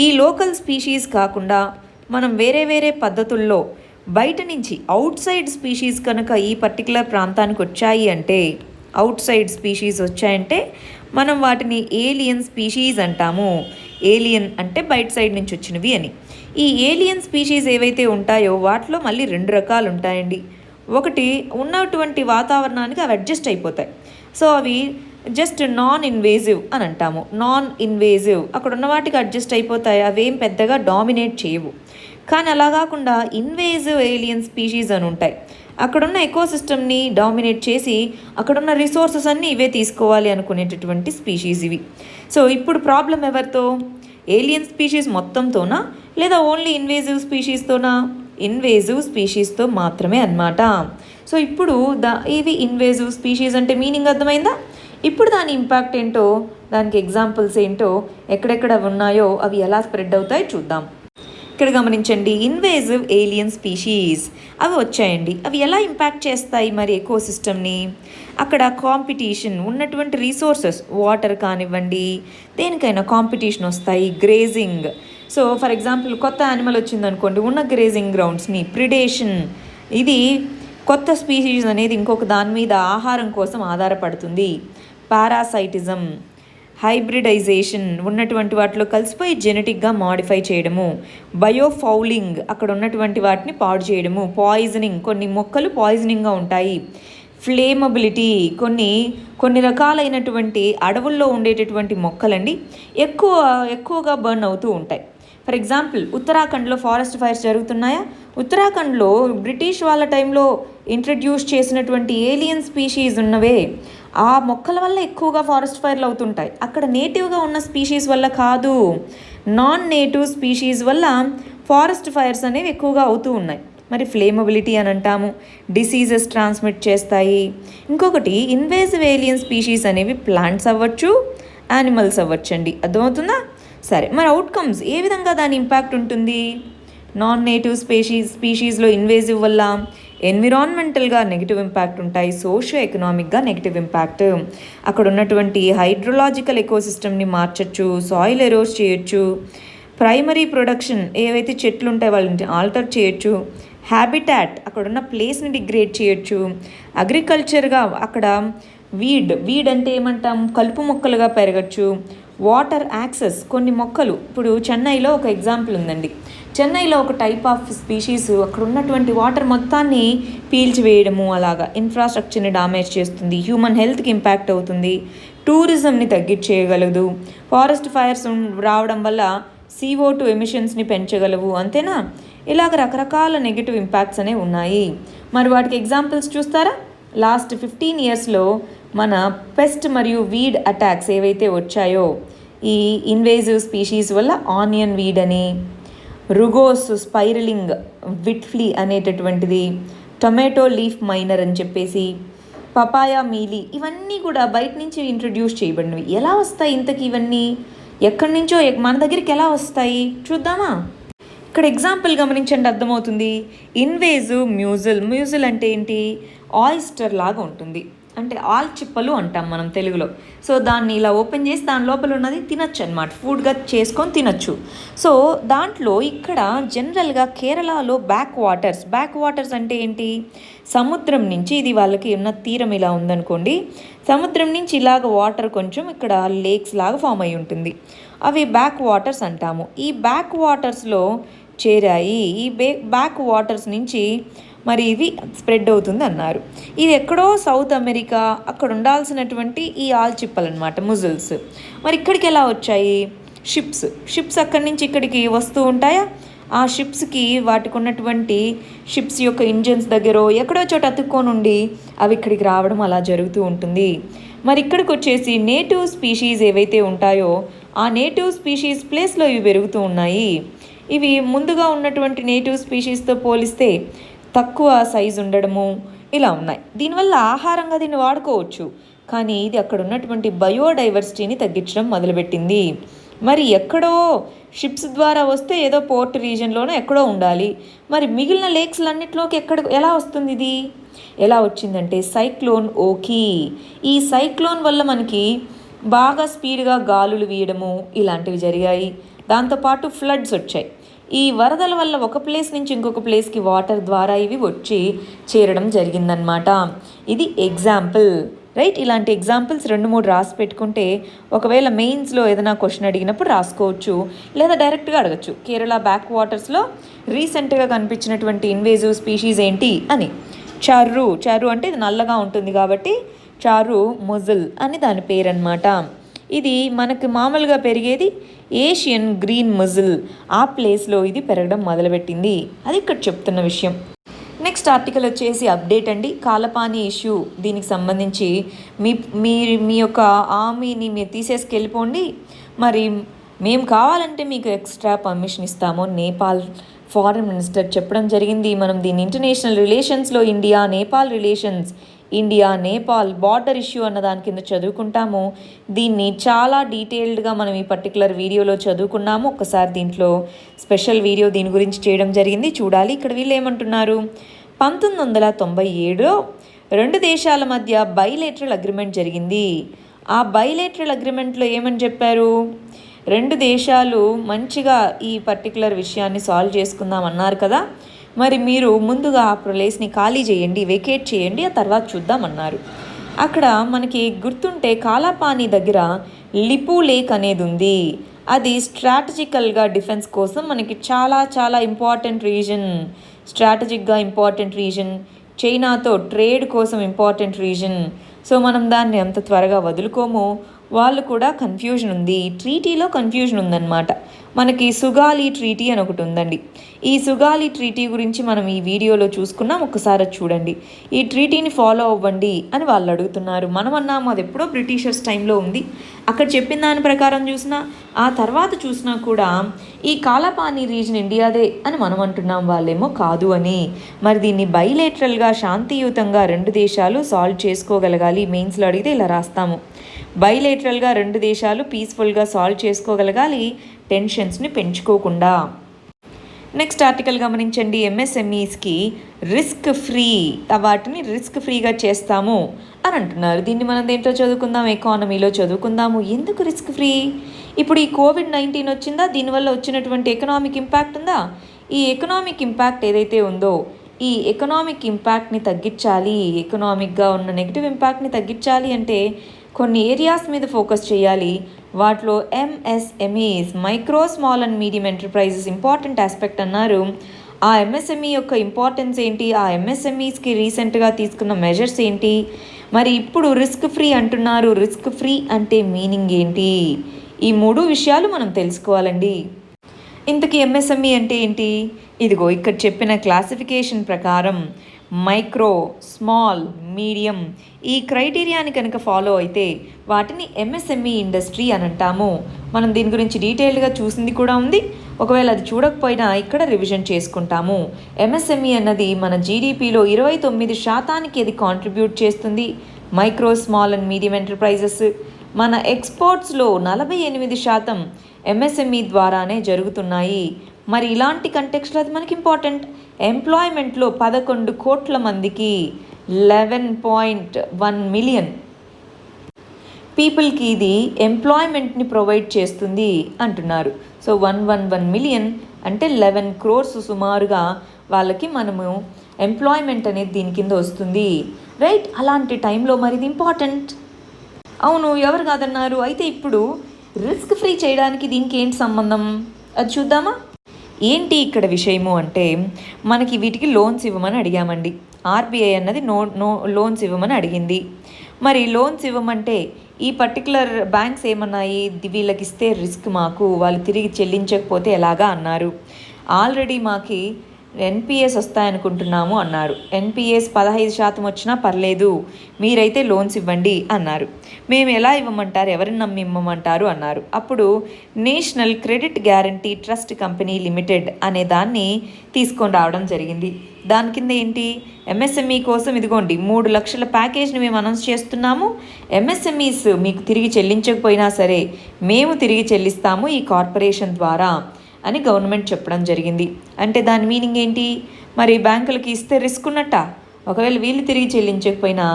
ఈ లోకల్ స్పీషీస్ కాకుండా మనం వేరే పద్ధతుల్లో బయట నుంచి అవుట్ సైడ్ స్పీషీస్ కనుక ఈ పర్టికులర్ ప్రాంతానికి వచ్చాయంటే మనం వాటిని ఏలియన్ స్పీషీస్ అంటాము. ఏలియన్ అంటే బయట సైడ్ నుంచి వచ్చినవి అని. ఈ ఏలియన్ స్పీషీస్ ఏవైతే ఉంటాయో వాటిలో మళ్ళీ 2 రకాలు ఉంటాయండి. ఒకటి, ఉన్నటువంటి వాతావరణానికి అవి అడ్జస్ట్ అయిపోతాయి. సో అవి జస్ట్ నాన్ ఇన్వేజివ్ అని అంటాము. నాన్ ఇన్వేజివ్, అక్కడ ఉన్న వాటికి అడ్జస్ట్ అయిపోతాయి, అవేం పెద్దగా డామినేట్ చేయవు. కానీ అలా కాకుండా ఇన్వేజివ్ ఏలియన్ స్పీషీస్ అని ఉంటాయి. అక్కడున్న ఎకోసిస్టమ్ని డామినేట్ చేసి అక్కడున్న రిసోర్సెస్ అన్నీ ఇవే తీసుకోవాలి అనుకునేటటువంటి స్పీషీస్ ఇవి. సో ఇప్పుడు ప్రాబ్లం ఎవరితో? ఏలియన్ స్పీషీస్ మొత్తంతోనా లేదా ఓన్లీ ఇన్వేజివ్ స్పీషీస్తోనా? ఇన్వేజివ్ స్పీషీస్తో మాత్రమే అన్నమాట. సో ఇప్పుడు ఇవి ఇన్వేజివ్ స్పీషీస్ అంటే మీనింగ్ అర్థమైందా? ఇప్పుడు దాని ఇంపాక్ట్ ఏంటో, దానికి ఎగ్జాంపుల్స్ ఏంటో, ఎక్కడెక్కడ ఉన్నాయో అవి ఎలా స్ప్రెడ్ అవుతాయో చూద్దాం. ఇక్కడ గమనించండి, ఇన్వేజివ్ ఏలియన్ స్పీషీస్ అవి వచ్చాయండి. అవి ఎలా ఇంపాక్ట్ చేస్తాయి మరి ఎకోసిస్టమ్ని? అక్కడ కాంపిటీషన్, ఉన్నటువంటి రీసోర్సెస్, వాటర్ కానివ్వండి, దేనికైనా కాంపిటీషన్ వస్తాయి. గ్రేజింగ్, సో ఫర్ ఎగ్జాంపుల్ కొత్త యానిమల్ వచ్చిందనుకోండి, ఉన్న గ్రేజింగ్ గ్రౌండ్స్ని ప్రిడేషన్, ఇది కొత్త స్పీషీస్ అనేది ఇంకొక దాని మీద ఆహారం కోసం ఆధారపడుతుంది. పారాసైటిజం, హైబ్రిడైజేషన్, ఉన్నటువంటి వాటిలో కలిసిపోయి జెనెటిక్గా మాడిఫై చేయడము. బయోఫౌలింగ్, అక్కడ ఉన్నటువంటి వాటిని పాడు చేయడము. పాయిజనింగ్, కొన్ని మొక్కలు పాయిజనింగ్గా ఉంటాయి. ఫ్లేమబిలిటీ, కొన్ని రకాలైనటువంటి అడవుల్లో ఉండేటటువంటి మొక్కలండి ఎక్కువగా బర్న్ అవుతూ ఉంటాయి. ఫర్ ఎగ్జాంపుల్ ఉత్తరాఖండ్లో ఫారెస్ట్ ఫైర్స్ జరుగుతున్నాయా? ఉత్తరాఖండ్లో బ్రిటిష్ వాళ్ళ టైంలో ఇంట్రడ్యూస్ చేసినటువంటి ఏలియన్ స్పీషీస్ ఉన్నవే, ఆ మొక్కల వల్ల ఎక్కువగా ఫారెస్ట్ ఫైర్లు అవుతుంటాయి. అక్కడ నేటివ్గా ఉన్న స్పీషీస్ వల్ల కాదు, నాన్ నేటివ్ స్పీషీస్ వల్ల ఫారెస్ట్ ఫైర్స్ అనేవి ఎక్కువగా అవుతూ ఉన్నాయి. మరి ఫ్లేమబిలిటీ అని అంటాము. డిసీజెస్ ట్రాన్స్మిట్ చేస్తాయి. ఇంకొకటి ఇన్వేజివ్ ఏలియన్ స్పీషీస్ అనేవి ప్లాంట్స్ అవ్వచ్చు, యానిమల్స్ అవ్వచ్చండి. అర్థమవుతుందా? సరే, మరి అవుట్కమ్స్ ఏ విధంగా దాని ఇంపాక్ట్ ఉంటుంది? నాన్ నేటివ్ స్పీషీస్లో ఇన్వేజివ్ వల్ల ఎన్విరాన్మెంటల్గా నెగిటివ్ ఇంపాక్ట్ ఉంటాయి, సోషియో ఎకనామిక్గా నెగిటివ్ ఇంపాక్ట్. అక్కడ ఉన్నటువంటి హైడ్రోలాజికల్ ఎకోసిస్టమ్ని మార్చచ్చు, సాయిల్ ఎరోస్ చేయొచ్చు, ప్రైమరీ ప్రొడక్షన్ ఏవైతే చెట్లు ఉంటాయో వాళ్ళని ఆల్టర్ చేయొచ్చు, హ్యాబిటాట్ అక్కడున్న ప్లేస్ని డిగ్రేడ్ చేయొచ్చు, అగ్రికల్చర్గా అక్కడ వీడ్ అంటే ఏమంటాం, కలుపు మొక్కలుగా పెరగచ్చు. వాటర్ యాక్సెస్, కొన్ని మొక్కలు, ఇప్పుడు చెన్నైలో ఒక ఎగ్జాంపుల్ ఉందండి. చెన్నైలో ఒక టైప్ ఆఫ్ స్పీషీస్ అక్కడ ఉన్నటువంటి వాటర్ మొత్తాన్ని పీల్చివేయడము, అలాగా ఇన్ఫ్రాస్ట్రక్చర్ని డామేజ్ చేస్తుంది, హ్యూమన్ హెల్త్కి ఇంపాక్ట్ అవుతుంది, టూరిజంని తగ్గించేయగలదు. ఫారెస్ట్ ఫైర్స్ రావడం వల్ల CO2 ఎమిషన్స్ని పెంచగలవు, అంతేనా? ఇలాగ రకరకాల నెగిటివ్ ఇంపాక్ట్స్ అనేవి ఉన్నాయి. మరి వాటికి ఎగ్జాంపుల్స్ చూస్తారా? లాస్ట్ 15 ఇయర్స్లో మన పెస్ట్ మరియు వీడ్ అటాక్స్ ఏవైతే వచ్చాయో ఈ ఇన్వేజివ్ స్పీషీస్ వల్ల, ఆనియన్ వీడ్ అని, రుగోస్ స్పైరలింగ్ విట్ఫ్లీ అనేటటువంటిది, టొమాటో లీఫ్ మైనర్ అని చెప్పేసి, పపాయా మీలీ, ఇవన్నీ కూడా బయట నుంచి ఇంట్రడ్యూస్ చేయబడినవి. ఎలా వస్తాయి ఇంతకీ ఇవన్నీ? ఎక్కడి నుంచో మన దగ్గరికి ఎలా వస్తాయి చూద్దామా? ఇక్కడ ఎగ్జాంపుల్ గమనించండి, అర్థమవుతుంది. ఇన్వేజివ్ మ్యూజిల్ అంటే ఏంటి? ఆయిస్టర్ లాగా ఉంటుంది, అంటే ఆల్చిప్పలు అంటాం మనం తెలుగులో. సో దాన్ని ఇలా ఓపెన్ చేసి దాని లోపల ఉన్నది తినచ్చు అనమాట, ఫుడ్గా చేసుకొని తినచ్చు. సో దాంట్లో ఇక్కడ జనరల్గా కేరళలో బ్యాక్ వాటర్స్ అంటే ఏంటి? సముద్రం నుంచి, ఇది వాళ్ళకి ఉన్న తీరం ఇలా ఉందనుకోండి, సముద్రం నుంచి ఇలాగ వాటర్ కొంచెం ఇక్కడ లేక్స్ లాగా ఫామ్ అయి ఉంటుంది, అవి బ్యాక్ వాటర్స్ అంటాము. ఈ బ్యాక్ వాటర్స్లో చేరాయి. ఈ బ్యాక్ వాటర్స్ నుంచి మరి ఇది స్ప్రెడ్ అవుతుంది అన్నారు. ఇది ఎక్కడో సౌత్ అమెరికా అక్కడ ఉండాల్సినటువంటి ఈ ఆల్చిప్పలు అనమాట, ముజిల్స్. మరి ఇక్కడికి ఎలా వచ్చాయి? షిప్స్ అక్కడి నుంచి ఇక్కడికి వస్తూ ఉంటాయా? ఆ షిప్స్కి వాటికి ఉన్నటువంటి షిప్స్ యొక్క ఇంజన్స్ దగ్గర ఎక్కడో చోట అతుక్కొని ఉండి అవి ఇక్కడికి రావడం అలా జరుగుతూ ఉంటుంది. మరి ఇక్కడికి వచ్చేసి నేటివ్ స్పీషీస్ ఏవైతే ఉంటాయో ఆ నేటివ్ స్పీషీస్ ప్లేస్లో ఇవి పెరుగుతూ ఉన్నాయి. ఇవి ముందుగా ఉన్నటువంటి నేటివ్ స్పీషీస్తో పోలిస్తే తక్కువ సైజు ఉండడము ఇలా ఉన్నాయి. దీనివల్ల ఆహారంగా దీన్ని వాడుకోవచ్చు, కానీ ఇది అక్కడ ఉన్నటువంటి బయోడైవర్సిటీని తగ్గించడం మొదలుపెట్టింది. మరి ఎక్కడో షిప్స్ ద్వారా వస్తే ఏదో పోర్ట్ రీజన్లోనే ఎక్కడో ఉండాలి, మరి మిగిలిన లేక్స్లన్నిటిలోకి ఎలా వస్తుంది? ఇది ఎలా వచ్చిందంటే సైక్లోన్ ఓకీ. ఈ సైక్లోన్ వల్ల మనకి బాగా స్పీడ్గా గాలులు వీయడము ఇలాంటివి జరిగాయి. దాంతోపాటు ఫ్లడ్స్ వచ్చాయి. ఈ వరదల వల్ల ఒక ప్లేస్ నుంచి ఇంకొక ప్లేస్కి వాటర్ ద్వారా ఇవి వచ్చి చేరడం జరిగిందనమాట. ఇది ఎగ్జాంపుల్, రైట్? ఇలాంటి ఎగ్జాంపుల్స్ 2-3 రాసి పెట్టుకుంటే ఒకవేళ మెయిన్స్లో ఏదైనా క్వశ్చన్ అడిగినప్పుడు రాసుకోవచ్చు, లేదా డైరెక్ట్గా అడగచ్చు. కేరళ బ్యాక్ వాటర్స్లో రీసెంట్గా కనిపించినటువంటి ఇన్వేజివ్ స్పీషీస్ ఏంటి అని. చారు అంటే ఇది నల్లగా ఉంటుంది కాబట్టి చారు ముజిల్ అని దాని పేరు అనమాట. ఇది మనకు మామూలుగా పెరిగేది ఏషియన్ గ్రీన్ మజిల్, ఆ ప్లేస్లో ఇది పెరగడం మొదలుపెట్టింది. అది ఇక్కడ చెప్తున్న విషయం. నెక్స్ట్ ఆర్టికల్ వచ్చేసి అప్డేట్ అండి, కాలపాని ఇష్యూ. దీనికి సంబంధించి మీ యొక్క ఆర్మీని మీరు తీసేసుకెళ్ళిపోండి, మరి మేము కావాలంటే మీకు ఎక్స్ట్రా పర్మిషన్ ఇస్తాము నేపాల్ ఫారెన్ మినిస్టర్ చెప్పడం జరిగింది. మనం దీన్ని ఇంటర్నేషనల్ రిలేషన్స్లో India Nepal relations, India Nepal border issue అన్న దాని కింద చదువుకుంటాము. దీన్ని చాలా డీటెయిల్డ్గా మనం ఈ పర్టికులర్ వీడియోలో చదువుకున్నాము. ఒకసారి దీంట్లో స్పెషల్ వీడియో దీని గురించి చేయడం జరిగింది, చూడాలి. ఇక్కడ వీళ్ళు ఏమంటున్నారు, 1997లో 2 దేశాల మధ్య బైలేటరల్ అగ్రిమెంట్ జరిగింది. ఆ బైలేటరల్ అగ్రిమెంట్లో ఏమని చెప్పారు, 2 దేశాలు మంచిగా ఈ పర్టికులర్ విషయాన్ని సాల్వ్ చేసుకుందాం అన్నారు కదా, మరి మీరు ముందుగా ఆ ప్లేస్ని ఖాళీ చేయండి, వెకేట్ చేయండి, ఆ తర్వాత చూద్దామన్నారు. అక్కడ మనకి గుర్తుంటే కాలాపాని దగ్గర లిపు లేక్ అనేది ఉంది. అది స్ట్రాటజికల్గా డిఫెన్స్ కోసం మనకి చాలా చాలా ఇంపార్టెంట్ రీజన్, స్ట్రాటజిక్గా ఇంపార్టెంట్ రీజన్, చైనాతో ట్రేడ్ కోసం ఇంపార్టెంట్ రీజన్. సో మనం దాన్ని అంత త్వరగా వదులుకోము. వాళ్ళు కూడా కన్ఫ్యూజన్ ఉంది, ట్రీటీలో కన్ఫ్యూజన్ ఉందన్నమాట. మనకి సుగాలి ట్రీటీ అని ఒకటి ఉందండి. ఈ సుగాలి ట్రీటీ గురించి మనం ఈ వీడియోలో చూసుకున్నాం, ఒకసారి చూడండి. ఈ ట్రీటీని ఫాలో అవ్వండి అని వాళ్ళు అడుగుతున్నారు. మనం అన్నాము అది ఎప్పుడో బ్రిటిషర్స్ టైంలో ఉంది, అక్కడ చెప్పిన దాని ప్రకారం చూసినా ఆ తర్వాత చూసినా కూడా ఈ కాలాపాని రీజన్ ఇండియాదే అని మనం అంటున్నాం, వాళ్ళేమో కాదు అని. మరి దీన్ని బైలేటరల్గా శాంతియుతంగా 2 దేశాలు సాల్వ్ చేసుకోగలగాలి. మెయిన్స్లో అడిగితే ఇలా రాస్తాము, బైలేటరల్గా 2 దేశాలు పీస్ఫుల్గా సాల్వ్ చేసుకోగలగాలి, టెన్షన్స్ని పెంచుకోకుండా. నెక్స్ట్ ఆర్టికల్ గమనించండి, ఎంఎస్ఎంఈస్కి రిస్క్ ఫ్రీ, వాటిని రిస్క్ ఫ్రీగా చేస్తాము అని అంటున్నారు. దీన్ని మనం దేంట్లో చదువుకుందాం, ఎకానమీలో చదువుకుందాము. ఎందుకు రిస్క్ ఫ్రీ? ఇప్పుడు ఈ కోవిడ్-19 వచ్చిందా, దీనివల్ల వచ్చినటువంటి ఎకనామిక్ ఇంపాక్ట్ ఉందా? ఈ ఎకనామిక్ ఇంపాక్ట్ ఏదైతే ఉందో ఈ ఎకనామిక్ ఇంపాక్ట్ని తగ్గించాలి, ఎకనామిక్గా ఉన్న నెగిటివ్ ఇంపాక్ట్ని తగ్గించాలి అంటే కొన్ని ఏరియాస్ మీద ఫోకస్ చేయాలి. వాటిలో MSMEs, micro small and medium enterprises important aspect అన్నారు. ఆ ఎంఎస్ఎంఈ యొక్క ఇంపార్టెన్స్ ఏంటి, ఆ ఎంఎస్ఎంఈస్కి రీసెంట్గా తీసుకున్న మెజర్స్ ఏంటి, మరి ఇప్పుడు రిస్క్ ఫ్రీ అంటున్నారు, రిస్క్ ఫ్రీ అంటే మీనింగ్ ఏంటి, ఈ 3 విషయాలు మనం తెలుసుకోవాలండి. ఇంతకీ ఎంఎస్ఎంఈ అంటే ఏంటి? ఇదిగో ఇక్కడ చెప్పిన క్లాసిఫికేషన్ ప్రకారం మైక్రో, స్మాల్, మీడియం ఈ క్రైటీరియాని కనుక ఫాలో అయితే వాటిని ఎంఎస్ఎంఈ ఇండస్ట్రీ అని అంటాము. మనం దీని గురించి డీటెయిల్డ్గా చూసింది కూడా ఉంది, ఒకవేళ అది చూడకపోయినా ఇక్కడ రివిజన్ చేసుకుంటాము. ఎంఎస్ఎంఈ అన్నది మన జీడిపిలో 29% అది కాంట్రిబ్యూట్ చేస్తుంది. Micro, small and medium enterprises మన ఎక్స్పోర్ట్స్లో 48% ఎంఎస్ఎంఈ ద్వారానే జరుగుతున్నాయి. మరి ఇలాంటి కంటెక్స్ట్లో అది మనకి ఇంపార్టెంట్. ఎంప్లాయ్మెంట్లో 11 కోట్ల మందికి 11.1 మిలియన్ పీపుల్కి ఇది ఎంప్లాయ్మెంట్ని ప్రొవైడ్ చేస్తుంది అంటున్నారు. సో 111 మిలియన్ అంటే 11 crores సుమారుగా వాళ్ళకి మనము ఎంప్లాయ్మెంట్ అనేది దీని కింద వస్తుంది, రైట్? అలాంటి టైంలో మరి ఇది ఇంపార్టెంట్. అవును, ఎవరు కాదన్నారు. అయితే ఇప్పుడు రిస్క్ ఫ్రీ చేయడానికి దీనికి ఏంటి సంబంధం, అది చూద్దామా? ఏంటి ఇక్కడ విషయము అంటే మనకి వీటికి లోన్స్ ఇవ్వమని అడిగామండి. ఆర్బీఐ అన్నది లోన్స్ ఇవ్వమని అడిగింది. మరి లోన్స్ ఇవ్వమంటే ఈ పర్టికులర్ బ్యాంక్స్ ఏమన్నాయి, వీళ్ళకి ఇస్తే రిస్క్ మాకు, వాళ్ళు తిరిగి చెల్లించకపోతే ఎలాగా అన్నారు. ఆల్రెడీ మాకి ఎన్పిఎస్ వస్తాయనుకుంటున్నాము అన్నారు. ఎన్పిఎస్ 15% వచ్చినా పర్లేదు, మీరైతే లోన్స్ ఇవ్వండి అన్నారు. మేము ఎలా ఇవ్వమంటారు, ఎవరిని నమ్మి ఇవ్వమంటారు అన్నారు. అప్పుడు national credit guarantee trust company limited అనే దాన్ని తీసుకొని రావడం జరిగింది. దాని కింద ఏంటి, ఎంఎస్ఎంఈ కోసం ఇదిగోండి 3 లక్షల ప్యాకేజ్ని మేము అనౌన్స్ చేస్తున్నాము. ఎంఎస్ఎంఈస్ మీకు తిరిగి చెల్లించకపోయినా సరే మేము తిరిగి చెల్లిస్తాము ఈ కార్పొరేషన్ ద్వారా అని గవర్నమెంట్ చెప్పడం జరిగింది. అంటే దాని మీనింగ్ ఏంటి, మరి బ్యాంకులకి ఇస్తే రిస్క్ ఉన్నట్ట, ఒకవేళ వీళ్ళు తిరిగి చెల్లించకపోయినా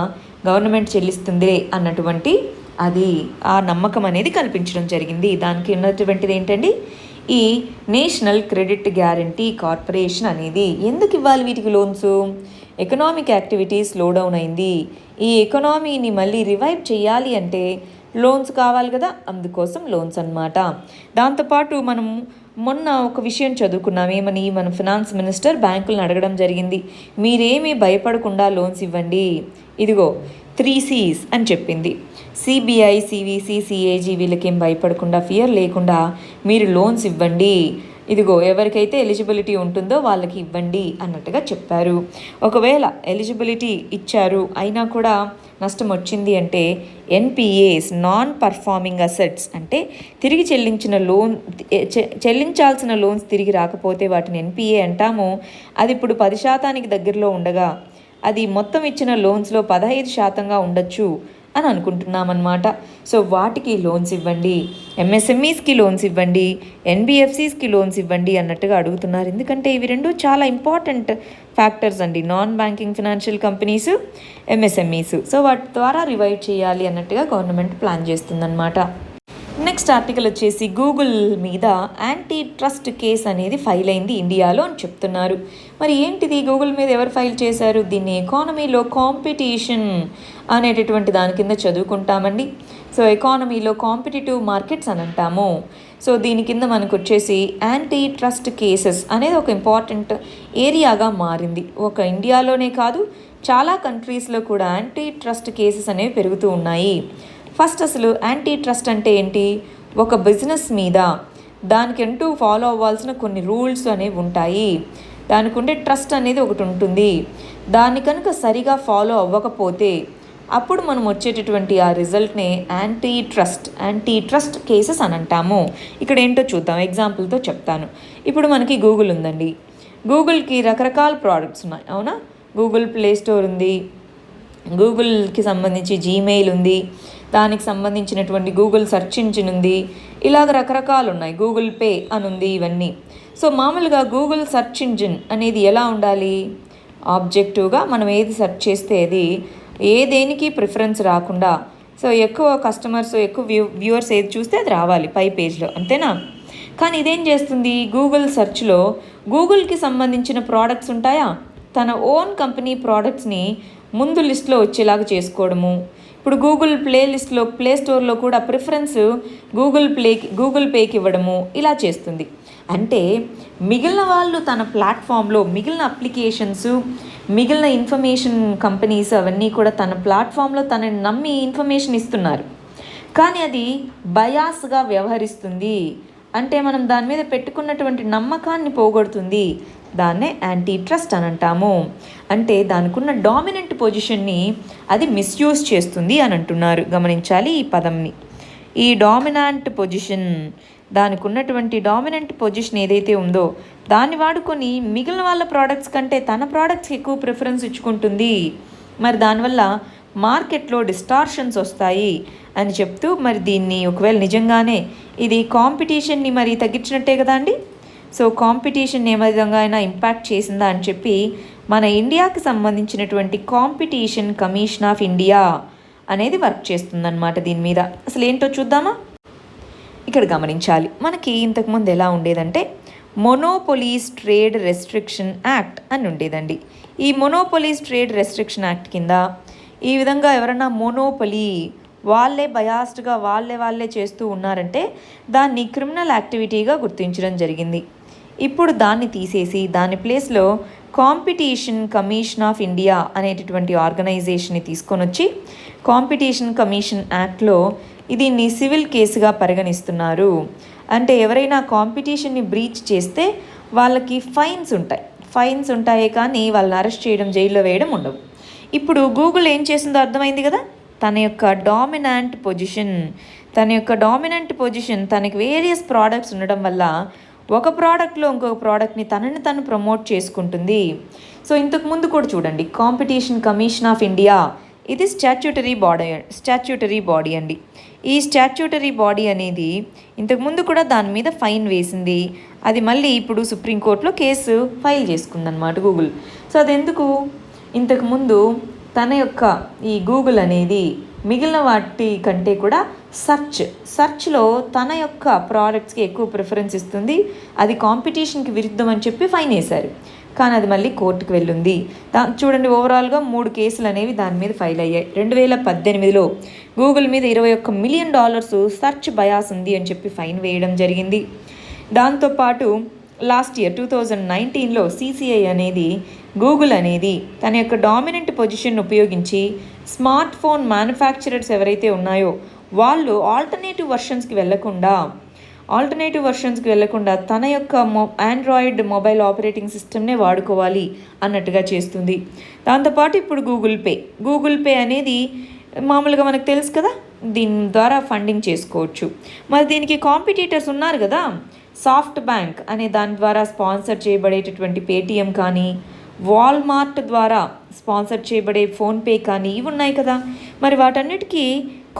గవర్నమెంట్ చెల్లిస్తుందిలే అన్నటువంటి అది ఆ నమ్మకం అనేది కల్పించడం జరిగింది. దానికి ఉన్నటువంటిది ఏంటండి, ఈ నేషనల్ క్రెడిట్ గ్యారంటీ కార్పొరేషన్ అనేది. ఎందుకు ఇవ్వాలి వీటికి loans? Economic activity slow down అయింది, ఈ ఎకనామీని మళ్ళీ రివైవ్ చేయాలి అంటే లోన్స్ కావాలి కదా, అందుకోసం లోన్స్ అన్నమాట. దాంతోపాటు మనం మొన్న ఒక విషయం చదువుకున్నాం, ఏమని, మన ఫినాన్స్ మినిస్టర్ బ్యాంకులను అడగడం జరిగింది, మీరేమీ భయపడకుండా లోన్స్ ఇవ్వండి. ఇదిగో 3 Cs అని చెప్పింది. సిబిఐ, సివిసి, సిఏజీ వీళ్ళకేం భయపడకుండా, ఫియర్ లేకుండా మీరు లోన్స్ ఇవ్వండి, ఇదిగో ఎవరికైతే ఎలిజిబిలిటీ ఉంటుందో వాళ్ళకి ఇవ్వండి అన్నట్టుగా చెప్పారు. ఒకవేళ ఎలిజిబిలిటీ ఇచ్చారు అయినా కూడా నష్టం వచ్చింది అంటే ఎన్పిఏస్, నాన్ పర్ఫార్మింగ్ అసెట్స్, అంటే తిరిగి చెల్లించాల్సిన లోన్స్ తిరిగి రాకపోతే వాటిని ఎన్పిఏ అంటాము. అది ఇప్పుడు 10% దగ్గరలో ఉండగా అది మొత్తం ఇచ్చిన లోన్స్లో 15%గా ఉండొచ్చు అని అనుకుంటున్నామన్నమాట. సో వాటికి లోన్స్ ఇవ్వండి, ఎంఎస్ఎంఈస్కి లోన్స్ ఇవ్వండి, ఎన్బిఎఫ్సిస్కి లోన్స్ ఇవ్వండి అన్నట్టుగా అడుగుతున్నారు. ఎందుకంటే ఇవి రెండు చాలా ఇంపార్టెంట్ ఫ్యాక్టర్స్ అండి, non banking financial companies, MSMEs. So వాటి ద్వారా రివైవ్ చేయాలి అన్నట్టుగా గవర్నమెంట్ ప్లాన్ చేస్తుందన్నమాట. నెక్స్ట్ ఆర్టికల్ వచ్చేసి గూగుల్ మీద యాంటీ ట్రస్ట్ కేస్ అనేది ఫైల్ అయింది ఇండియాలో అని చెప్తున్నారు. మరి ఏంటిది, గూగుల్ మీద ఎవరు ఫైల్ చేశారు? దీన్ని ఎకానమీలో కాంపిటీషన్ అనేటటువంటి దాని కింద చదువుకుంటామండి. సో ఎకానమీలో కాంపిటిటివ్ మార్కెట్స్ అని అంటాము. సో దీని కింద మనకు వచ్చేసి యాంటీ ట్రస్ట్ కేసెస్ అనేది ఒక ఇంపార్టెంట్ ఏరియాగా మారింది. ఒక ఇండియాలోనే కాదు, చాలా కంట్రీస్లో కూడా యాంటీ ట్రస్ట్ కేసెస్ అనేవి పెరుగుతూ ఉన్నాయి. ఫస్ట్ అసలు యాంటీ ట్రస్ట్ అంటే ఏంటి? ఒక బిజినెస్ మీద దానికంటూ ఫాలో అవ్వాల్సిన కొన్ని రూల్స్ అనేవి ఉంటాయి. దానికి ఉండే ట్రస్ట్ అనేది ఒకటి ఉంటుంది. దాన్ని కనుక సరిగా ఫాలో అవ్వకపోతే అప్పుడు మనం వచ్చేటటువంటి ఆ రిజల్ట్నే యాంటీ ట్రస్ట్ కేసెస్ అని అంటాము. ఇక్కడ ఏంటో చూద్దాం, ఎగ్జాంపుల్తో చెప్తాను. ఇప్పుడు మనకి గూగుల్ ఉందండి. గూగుల్కి రకరకాల ప్రోడక్ట్స్ ఉన్నాయి, అవునా? గూగుల్ ప్లే స్టోర్ ఉంది, గూగుల్కి సంబంధించి జీమెయిల్ ఉంది, దానికి సంబంధించినటువంటి గూగుల్ సెర్చ్ ఇంజిన్ ఉంది, ఇలాగ రకరకాలు ఉన్నాయి, గూగుల్ పే అని ఉంది, ఇవన్నీ. సో మామూలుగా గూగుల్ సెర్చ్ ఇంజిన్ అనేది ఎలా ఉండాలి? ఆబ్జెక్టివ్గా మనం ఏది సెర్చ్ చేస్తే అది దేనికి ప్రిఫరెన్స్ రాకుండా, సో ఎక్కువ కస్టమర్స్, ఎక్కువ వ్యూవర్స్ ఏది చూస్తే అది రావాలి పై పేజ్లో, అంతేనా? కానీ ఇదేం చేస్తుంది, గూగుల్ సెర్చ్లో గూగుల్కి సంబంధించిన ప్రోడక్ట్స్ ఉంటాయా, తన ఓన్ కంపెనీ ప్రోడక్ట్స్ని ముందు లిస్ట్లో వచ్చేలాగా చేసుకోవడము. ఇప్పుడు గూగుల్ ప్లే స్టోర్లో కూడా ప్రిఫరెన్స్ గూగుల్ పేకి ఇవ్వడము, ఇలా చేస్తుంది. అంటే మిగిలిన వాళ్ళు తన ప్లాట్ఫామ్లో మిగిలిన అప్లికేషన్స్, మిగిలిన ఇన్ఫర్మేషన్ కంపెనీస్ అవన్నీ కూడా తన ప్లాట్ఫామ్లో తనని నమ్మి ఇన్ఫర్మేషన్ ఇస్తున్నారు, కానీ అది బయాస్గా వ్యవహరిస్తుంది. అంటే మనం దాని మీద పెట్టుకున్నటువంటి నమ్మకాన్ని పోగొడుతుంది. దాన్నే యాంటీ ట్రస్ట్ అని అంటాము. అంటే దానికి ఉన్న డామినెంట్ పొజిషన్ని అది మిస్యూజ్ చేస్తుంది అని అంటున్నారు. గమనించాలి ఈ పదంని. ఈ డామినెంట్ పొజిషన్, దానికి ఉన్నటువంటి డామినెంట్ పొజిషన్ ఏదైతే ఉందో దాన్ని వాడుకొని మిగిలిన వాళ్ళ ప్రోడక్ట్స్ కంటే తన ప్రోడక్ట్స్కి ఎక్కువ ప్రిఫరెన్స్ ఇచ్చుకుంటుంది. మరి దానివల్ల మార్కెట్లో డిస్టార్షన్స్ వస్తాయి అని చెప్తూ, మరి దీన్ని ఒకవేళ నిజంగానే ఇది కాంపిటీషన్ని మరి తగ్గించినట్టే కదా అండి. సో కాంపిటీషన్ ఏ విధంగా అయినా ఇంపాక్ట్ చేసిందా అని చెప్పి మన ఇండియాకి సంబంధించినటువంటి కాంపిటీషన్ కమిషన్ ఆఫ్ ఇండియా అనేది వర్క్ చేస్తుందన్నమాట దీని మీద. అసలు ఏంటో చూద్దామా? ఇక్కడ గమనించాలి, మనకి ఇంతకుముందు ఎలా ఉండేదంటే మొనోపొలీస్ ట్రేడ్ రెస్ట్రిక్షన్ యాక్ట్ అని ఉండేదండి. ఈ మొనోపొలీస్ ట్రేడ్ రెస్ట్రిక్షన్ యాక్ట్ కింద ఈ విధంగా ఎవరైనా మోనోపొలీ వాళ్ళే బయాస్డ్గా వాళ్ళే చేస్తూ ఉన్నారంటే దాన్ని క్రిమినల్ యాక్టివిటీగా గుర్తించడం జరిగింది. ఇప్పుడు దాన్ని తీసేసి దాని ప్లేస్లో కాంపిటీషన్ కమిషన్ ఆఫ్ ఇండియా అనేటటువంటి ఆర్గనైజేషన్ని తీసుకొని వచ్చి కాంపిటీషన్ కమిషన్ యాక్ట్లో దీన్ని సివిల్ కేసుగా పరిగణిస్తున్నారు. అంటే ఎవరైనా కాంపిటీషన్ని బ్రీచ్ చేస్తే వాళ్ళకి ఫైన్స్ ఉంటాయి కానీ వాళ్ళని అరెస్ట్ చేయడం, జైల్లో వేయడం ఉండవు. ఇప్పుడు గూగుల్ ఏం చేసిందో అర్థమైంది కదా. తన యొక్క డామినెంట్ పొజిషన్ తనకి వేరియస్ ప్రోడక్ట్స్ ఉండడం వల్ల ఒక ప్రోడక్ట్లో ఇంకొక ప్రోడక్ట్ని తను ప్రమోట్ చేసుకుంటుంది. సో ఇంతకుముందు కూడా చూడండి, కాంపిటీషన్ కమిషన్ ఆఫ్ ఇండియా ఇది స్టాట్యూటరీ బాడీ అండి. ఈ స్టాట్యూటరీ బాడీ అనేది ఇంతకుముందు కూడా దాని మీద ఫైన్ వేసింది. అది మళ్ళీ ఇప్పుడు సుప్రీంకోర్టులో కేసు ఫైల్ చేసుకుందన్నమాట గూగుల్. సో అదెందుకు, ఇంతకుముందు తన యొక్క ఈ గూగుల్ అనేది మిగిలిన వాటి కంటే కూడా సర్చ్లో తన యొక్క ప్రోడక్ట్స్కి ఎక్కువ ప్రిఫరెన్స్ ఇస్తుంది. అది కాంపిటీషన్కి విరుద్ధం అని చెప్పి ఫైన్ వేశారు. కానీ అది మళ్ళీ కోర్టుకు వెళ్ళింది. చూడండి, ఓవరాల్గా 3 కేసులు అనేవి దాని మీద ఫైల్ అయ్యాయి. 2018లో గూగుల్ మీద $21 మిలియన్ సర్చ్ బయాస్ ఉంది అని చెప్పి ఫైన్ వేయడం జరిగింది. దాంతోపాటు లాస్ట్ ఇయర్ 2019లో CCI అనేది గూగుల్ అనేది తన యొక్క డామినెంట్ పొజిషన్ ఉపయోగించి స్మార్ట్ ఫోన్ మ్యానుఫ్యాక్చరర్స్ ఎవరైతే ఉన్నాయో వాళ్ళు ఆల్టర్నేటివ్ వర్షన్స్కి వెళ్లకుండా తన యొక్క ఆండ్రాయిడ్ మొబైల్ ఆపరేటింగ్ సిస్టమ్నే వాడుకోవాలి అన్నట్టుగా చేస్తుంది. దాంతోపాటు ఇప్పుడు గూగుల్ పే అనేది మామూలుగా మనకు తెలుసు కదా, దీని ద్వారా ఫండింగ్ చేసుకోవచ్చు. మరి దీనికి కాంపిటీటర్స్ ఉన్నారు కదా, సాఫ్ట్ బ్యాంక్ అనే దాని ద్వారా స్పాన్సర్ చేయబడేటటువంటి పేటిఎం కానీ, వాల్మార్ట్ ద్వారా స్పాన్సర్ చేయబడే ఫోన్పే కానీ ఇవి ఉన్నాయి కదా. మరి వాటన్నిటికీ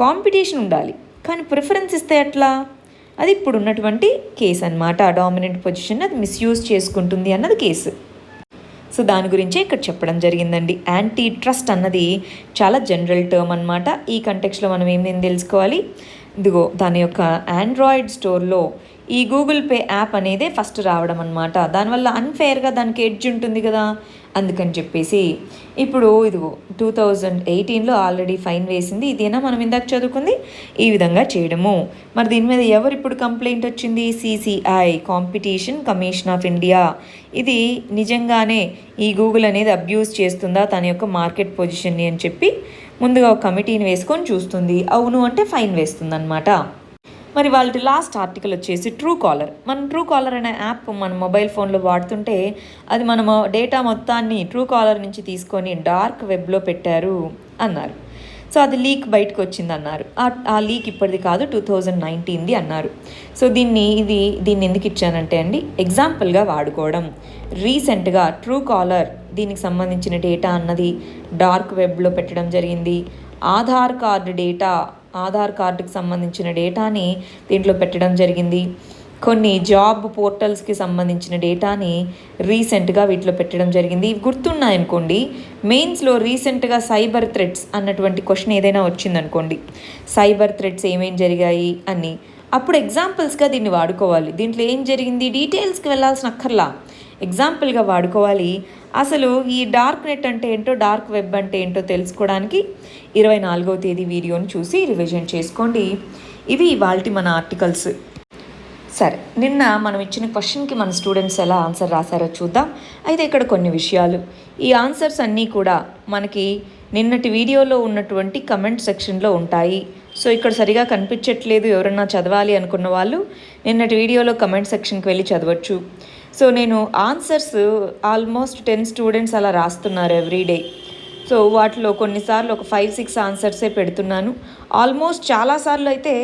కాంపిటీషన్ ఉండాలి, కానీ ప్రిఫరెన్స్ ఇస్తే ఎట్లా? అది ఇప్పుడు ఉన్నటువంటి కేసు అన్నమాట. డామినెంట్ పొజిషన్ అది మిస్యూజ్ చేసుకుంటుంది అన్నది కేసు. సో దాని గురించే ఇక్కడ చెప్పడం జరిగిందండి. యాంటీ ట్రస్ట్ అన్నది చాలా జనరల్ టర్మ్ అన్నమాట. ఈ కంటెక్స్లో మనం ఏమేమి తెలుసుకోవాలి? ఇదిగో దాని యొక్క ఆండ్రాయిడ్ స్టోర్లో ఈ గూగుల్ పే యాప్ అనేదే ఫస్ట్ రావడం అన్నమాట. దానివల్ల అన్ఫేర్గా దానికి ఎడ్జ్ ఉంటుంది కదా, అందుకని చెప్పేసి ఇప్పుడు ఇదిగో 2018లో ఆల్రెడీ ఫైన్ వేసింది. ఇదేనా మనం ఇందాక చదువుకుంది, ఈ విధంగా చేయడము. మరి దీని మీద ఎవరు ఇప్పుడు కంప్లైంట్ వచ్చింది? CCI, competition commission of India. ఇది నిజంగానే ఈ గూగుల్ అనేది అబ్యూస్ చేస్తుందా తన యొక్క మార్కెట్ పొజిషన్ని అని చెప్పి ముందుగా ఒక కమిటీని వేసుకొని చూస్తుంది. అవును అంటే ఫైన్ వేస్తుంది అన్నమాట. మరి వాళ్ళ లాస్ట్ ఆర్టికల్ వచ్చేసి ట్రూ కాలర్ అనే యాప్ మన మొబైల్ ఫోన్లో వాడుతుంటే అది మనము డేటా మొత్తాన్ని ట్రూ కాలర్ నుంచి తీసుకొని డార్క్ వెబ్లో పెట్టారు అన్నారు. సో అది లీక్ బయటకు వచ్చింది అన్నారు. ఆ లీక్ ఇప్పటిది కాదు, 2019ది అన్నారు. సో దీన్ని ఎందుకు ఇచ్చానంటే అండి, ఎగ్జాంపుల్గా వాడుకోవడం. రీసెంట్గా ట్రూ కాలర్ దీనికి సంబంధించిన డేటా అన్నది డార్క్ వెబ్లో పెట్టడం జరిగింది. ఆధార్ కార్డుకి సంబంధించిన డేటాని దీంట్లో పెట్టడం జరిగింది. కొన్ని జాబ్ పోర్టల్స్కి సంబంధించిన డేటాని రీసెంట్గా వీటిలో పెట్టడం జరిగింది. ఇవి గుర్తున్నాయనుకోండి, మెయిన్స్లో రీసెంట్గా సైబర్ థ్రెట్స్ అన్నటువంటి క్వశ్చన్ ఏదైనా వచ్చిందనుకోండి, సైబర్ థ్రెట్స్ ఏమేం జరిగాయి అని, అప్పుడు ఎగ్జాంపుల్స్గా దీన్ని వాడుకోవాలి. దీంట్లో ఏం జరిగింది డీటెయిల్స్కి వెళ్ళాల్సిన అక్కర్లా, ఎగ్జాంపుల్గా వాడుకోవాలి. అసలు ఈ డార్క్ నెట్ అంటే ఏంటో, డార్క్ వెబ్ అంటే ఏంటో తెలుసుకోవడానికి 24వ తేదీ వీడియోని చూసి రివిజన్ చేసుకోండి. ఇవి ఇవాల్టి మన ఆర్టికల్స్. సరే, నిన్న మనం ఇచ్చిన క్వశ్చన్కి మన స్టూడెంట్స్ ఎలా ఆన్సర్ రాశారో చూద్దాం. అయితే ఇక్కడ కొన్ని విషయాలు, ఈ ఆన్సర్స్ అన్నీ కూడా మనకి నిన్నటి వీడియోలో ఉన్నటువంటి కమెంట్ సెక్షన్లో ఉంటాయి. సో ఇక్కడ సరిగా కనిపించట్లేదు, ఎవరన్నా చదవాలి అనుకున్న వాళ్ళు నిన్నటి వీడియోలో కమెంట్ సెక్షన్కి వెళ్ళి చదవచ్చు. సో నేను ఆన్సర్స్ ఆల్మోస్ట్ 10 స్టూడెంట్స్ అలా రాస్తున్నారు ఎవ్రీడే. సో వాటిలో కొన్నిసార్లు ఒక 5-6 ఆన్సర్సే పెడుతున్నాను. ఆల్మోస్ట్ చాలాసార్లు అయితే